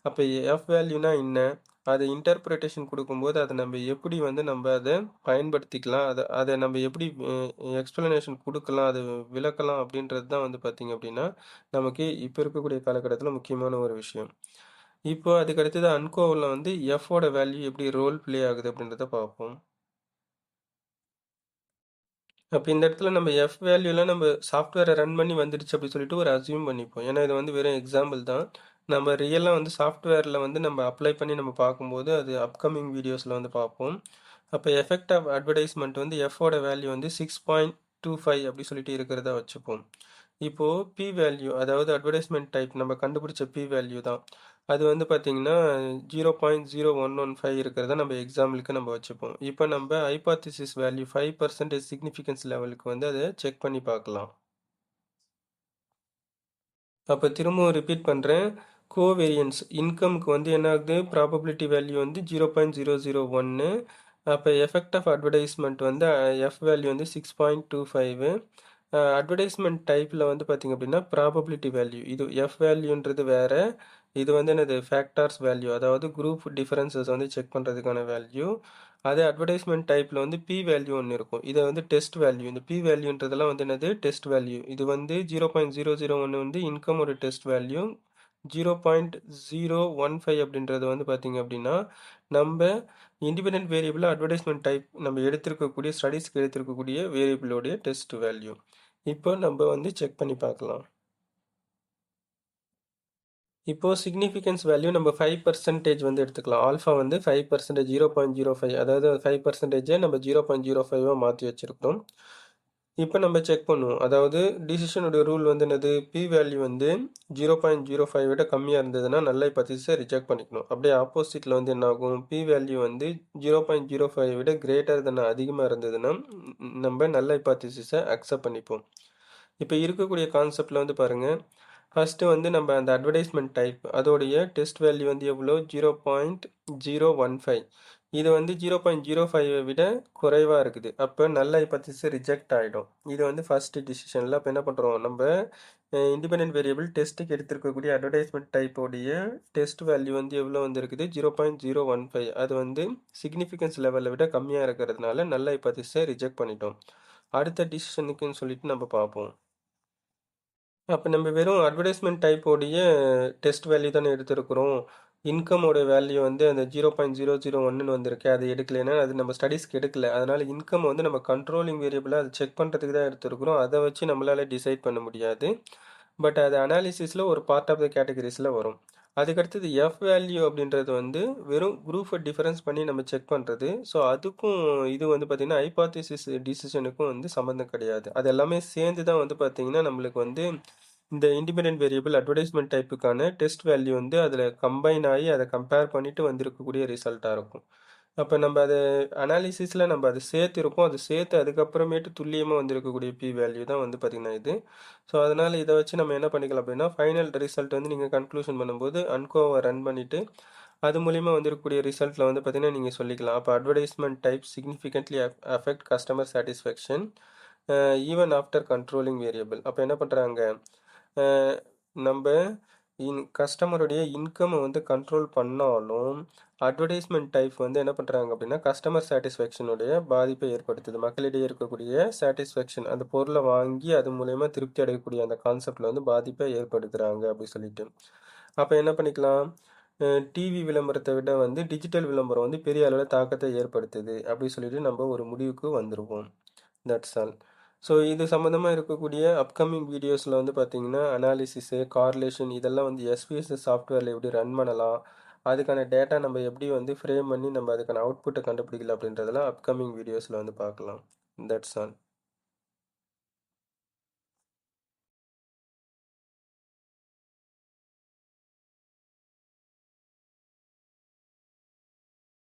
அப்போ எஃப் வேல்யூனா என்ன, அதை இன்டர்பிரிட்டேஷன் கொடுக்கும்போது அதை நம்ம எப்படி வந்து நம்ம அதை பயன்படுத்திக்கலாம், அதை நம்ம எப்படி எக்ஸ்பிளனேஷன் கொடுக்கலாம், அதை விளக்கலாம் அப்படின்றது தான் வந்து பார்த்திங்க அப்படின்னா நமக்கு இப்போ இருக்கக்கூடிய காலகட்டத்தில் முக்கியமான ஒரு விஷயம். இப்போ அதுக்கு அடுத்தது அன்கோவில் வந்து எஃபோட வேல்யூ எப்படி ரோல் ப்ளே ஆகுது அப்படின்றத பார்ப்போம். அப்போ இந்த இடத்துல நம்ம எஃப் வேல்யூலாம் நம்ம சாஃப்ட்வேரை ரன் பண்ணி வந்துடுச்சு அப்படி சொல்லிட்டு ஒரு அசியூம் பண்ணிப்போம். ஏன்னா இது வந்து வெறும் எக்ஸாம்பிள் தான். நம்ம ரியலாக வந்து சாஃப்ட்வேரில் வந்து நம்ம அப்ளை பண்ணி நம்ம பார்க்கும்போது அது அப்கமிங் வீடியோஸில் வந்து பார்ப்போம். அப்போ எஃபெக்ட் ஆஃப் அட்வர்டைஸ்மெண்ட் வந்து எஃபோட வேல்யூ வந்து 6.25 அப்படி சொல்லிட்டு இருக்கிறதா வச்சுப்போம். இப்போது பி வேல்யூ, அதாவது அட்வர்டைஸ்மெண்ட் டைப் நம்ம கண்டுபிடிச்ச பி வேல்யூ தான். அது வந்து பார்த்தீங்கன்னா 0.0115 இருக்கிறத நம்ம எக்ஸாம்பிளுக்கு நம்ம வச்சுப்போம். இப்போ நம்ம ஹைபாத்திசிஸ் வேல்யூ 5% சிக்னிஃபிகன்ஸ் லெவலுக்கு வந்து அதை செக் பண்ணி பார்க்கலாம். அப்போ திரும்பவும் ரிப்பீட் பண்ணுறேன். கோவேரியன்ஸ் இன்கம்க்கு வந்து என்ன ஆகுது, ப்ராபபிலிட்டி வேல்யூ வந்து 0.001. அப்போ எஃபெக்ட் ஆஃப் அட்வர்டைஸ்மெண்ட் வந்து எஃப் வேல்யூ வந்து 6.25. அட்வர்டைஸ்மெண்ட் டைப்பில் வந்து பார்த்திங்க அப்படின்னா ப்ராபபிலிட்டி வேல்யூ, இது எஃப் வேல்யூன்றது வேறு, இது வந்து என்னது ஃபேக்டார்ஸ் வேல்யூ, அதாவது குரூப் டிஃபரன்சஸ் வந்து செக் பண்ணுறதுக்கான வேல்யூ. அதே அட்வர்டைஸ்மெண்ட் டைப்பில் வந்து பி வேல்யூ ஒன்று இருக்கும், இதை வந்து டெஸ்ட் வேல்யூ. இந்த பி வேல்யூன்றதெல்லாம் வந்து என்னது டெஸ்ட் வேல்யூ. இது வந்து 0.001 வந்து இன்கம் ஒரு டெஸ்ட் வேல்யூ. 0.015 அப்படின்றது வந்து பார்த்திங்க அப்படின்னா நம்ம இண்டிபெண்ட் வேரியபிள் அட்வர்டைஸ்மெண்ட் டைப் நம்ம எடுத்திருக்கக்கூடிய ஸ்டடீஸ்க்கு எடுத்திருக்கக்கூடிய வேரியபிளோடைய டெஸ்ட் வேல்யூ. இப்போ நம்ம வந்து செக் பண்ணி பார்க்கலாம். இப்போது சிக்னிஃபிகன்ஸ் வேல்யூ நம்ம 5% வந்து எடுத்துக்கலாம். ஆல்ஃபா வந்து 5%, 0.05, அதாவது 5%, நம்ம 0.05 மாற்றி வச்சுருக்கோம். இப்போ நம்ம செக் பண்ணுவோம். அதாவது டிசிஷனுடைய ரூல் வந்து என்னது, பி வேல்யூ வந்து 0.05 விட கம்மியாக இருந்ததுன்னா நல்ல ஹைபோதீசிஸை ரிஜெக்ட் பண்ணிக்கணும். அப்படியே ஆப்போசிட்டில் வந்து என்ன ஆகும், பி வேல்யூ வந்து 0.05 விட கிரேட்டர் தென் அதிகமாக இருந்ததுன்னா நம்ம நல்ல ஹைபோதீசிஸை அக்செப்ட் பண்ணிப்போம். இப்போ இருக்கக்கூடிய கான்செப்டில் வந்து பாருங்கள், ஃபஸ்ட்டு வந்து நம்ம அந்த அட்வர்டைஸ்மெண்ட் டைப் அதோடைய டெஸ்ட் வேல்யூ வந்து எவ்வளோ, 0.015. இது வந்து 0.05 விட குறைவாக இருக்குது. அப்போ நல்ல ஹைபோதீசிஸ் ரிஜெக்ட் ஆகிடும். இது வந்து ஃபஸ்ட்டு டிசிஷனில். அப்போ என்ன பண்ணுறோம், நம்ம இண்டிபெண்ட் வேரியபிள் டெஸ்ட்டுக்கு எடுத்திருக்கக்கூடிய அட்வர்டைஸ்மெண்ட் டைப்போடைய டெஸ்ட் வேல்யூ வந்து எவ்வளோ வந்து இருக்குது, 0.015. அது வந்து சிக்னிஃபிகன்ஸ் லெவலை விட கம்மியாக இருக்கிறதுனால நல்ல ஹைபோதீசிஸை ரிஜெக்ட் பண்ணிட்டோம். அடுத்த டிசிஷனுக்குன்னு சொல்லிட்டு நம்ம பார்ப்போம். அப்போ நம்ம வெறும் அட்வர்டைஸ்மெண்ட் டைப்போடைய டெஸ்ட் வேல்யூ தானே எடுத்திருக்கிறோம். இன்கமோட வேல்யூ வந்து அந்த 0.001 வந்திருக்கு, அது எடுக்கலைன்னா அது நம்ம ஸ்டடீஸ்க்கு எடுக்கல. அதனால் இன்கம் வந்து நம்ம கண்ட்ரோலிங் வேரியபிளாக அதை செக் பண்ணுறதுக்கு தான் எடுத்துருக்குறோம். அதை வச்சு நம்மளால் டிசைட் பண்ண முடியாது. பட் அது அனாலிசிஸில் ஒரு பார்ட் ஆஃப் த கேட்டகரிஸில் வரும். அதுக்கடுத்தது எஃப் வேல்யூ அப்படின்றது வந்து வெறும் குரூப்பை டிஃபரன்ஸ் பண்ணி நம்ம செக் பண்ணுறது. ஸோ அதுக்கும் இது வந்து பார்த்திங்கன்னா ஹைபாத்திசிஸ் டிசிஷனுக்கும் வந்து சம்மந்தம் கிடையாது. அது எல்லாமே சேர்ந்து தான் வந்து பார்த்திங்கன்னா நம்மளுக்கு வந்து இந்த இண்டிபெண்ட் வேரியபிள் அட்வர்டைஸ்மெண்ட் டைப்புக்கான டெஸ்ட் வேல்யூ வந்து அதில் கம்பைன் ஆகி அதை கம்பேர் பண்ணிவிட்டு வந்திருக்கக்கூடிய ரிசல்ட்டாக இருக்கும். அப்போ நம்ம அதை அனாலிசிஸில் நம்ம அதை சேர்த்துருப்போம், அது சேர்த்து அதுக்கப்புறமேட்டு துல்லியமாக வந்திருக்கக்கூடிய பி வேல்யூ தான் வந்து பார்த்திங்கன்னா இது. ஸோ அதனால் இதை வச்சு நம்ம என்ன பண்ணிக்கலாம் அப்படின்னா, ஃபைனல் ரிசல்ட் வந்து நீங்கள் கன்க்ளூஷன் பண்ணும்போது அன்கோவை ரன் பண்ணிவிட்டு அது மூலிமா வந்திருக்கக்கூடிய ரிசல்ட்டில் வந்து பார்த்திங்கன்னா நீங்கள் சொல்லிக்கலாம். அப்போ advertisement type significantly affect customer satisfaction even after controlling variable. அப்போ என்ன பண்ணுறாங்க, நம்ம கஸ்டமருடைய இன்கம்மை வந்து கண்ட்ரோல் பண்ணாலும் அட்வர்டைஸ்மெண்ட் டைப் வந்து என்ன பண்ணுறாங்க அப்படின்னா கஸ்டமர் சாட்டிஸ்ஃபேக்ஷனுடைய பாதிப்பை ஏற்படுத்துது. மக்களிடையே இருக்கக்கூடிய சாட்டிஸ்ஃபேக்ஷன், அந்த பொருளை வாங்கி அது மூலயமா திருப்தி அடையக்கூடிய அந்த கான்செப்டில் வந்து பாதிப்பை ஏற்படுத்துகிறாங்க அப்படி சொல்லிட்டு. அப்போ என்ன பண்ணிக்கலாம், டிவி விளம்பரத்தை விட வந்து டிஜிட்டல் விளம்பரம் வந்து பெரிய அளவில் தாக்கத்தை ஏற்படுத்துது அப்படி சொல்லிட்டு நம்ம ஒரு முடிவுக்கு வந்துடுவோம். That's all. ஸோ இது சம்மந்தமாக இருக்கக்கூடிய அப்கமிங் வீடியோஸில் வந்து பார்த்திங்கன்னா அனாலிசிஸு, கார்லேஷன் இதெல்லாம் வந்து எஸ்பிஎஸ்எஸ் சாஃப்ட்வேரில் எப்படி ரன் பண்ணலாம், அதுக்கான டேட்டா நம்ம எப்படி வந்து ஃப்ரேம் பண்ணி நம்ம அதுக்கான அவுட்புட்டை கண்டுபிடிக்கலாம் அப்படின்றதெல்லாம் அப்கமிங் வீடியோஸில் வந்து பார்க்கலாம். That's all.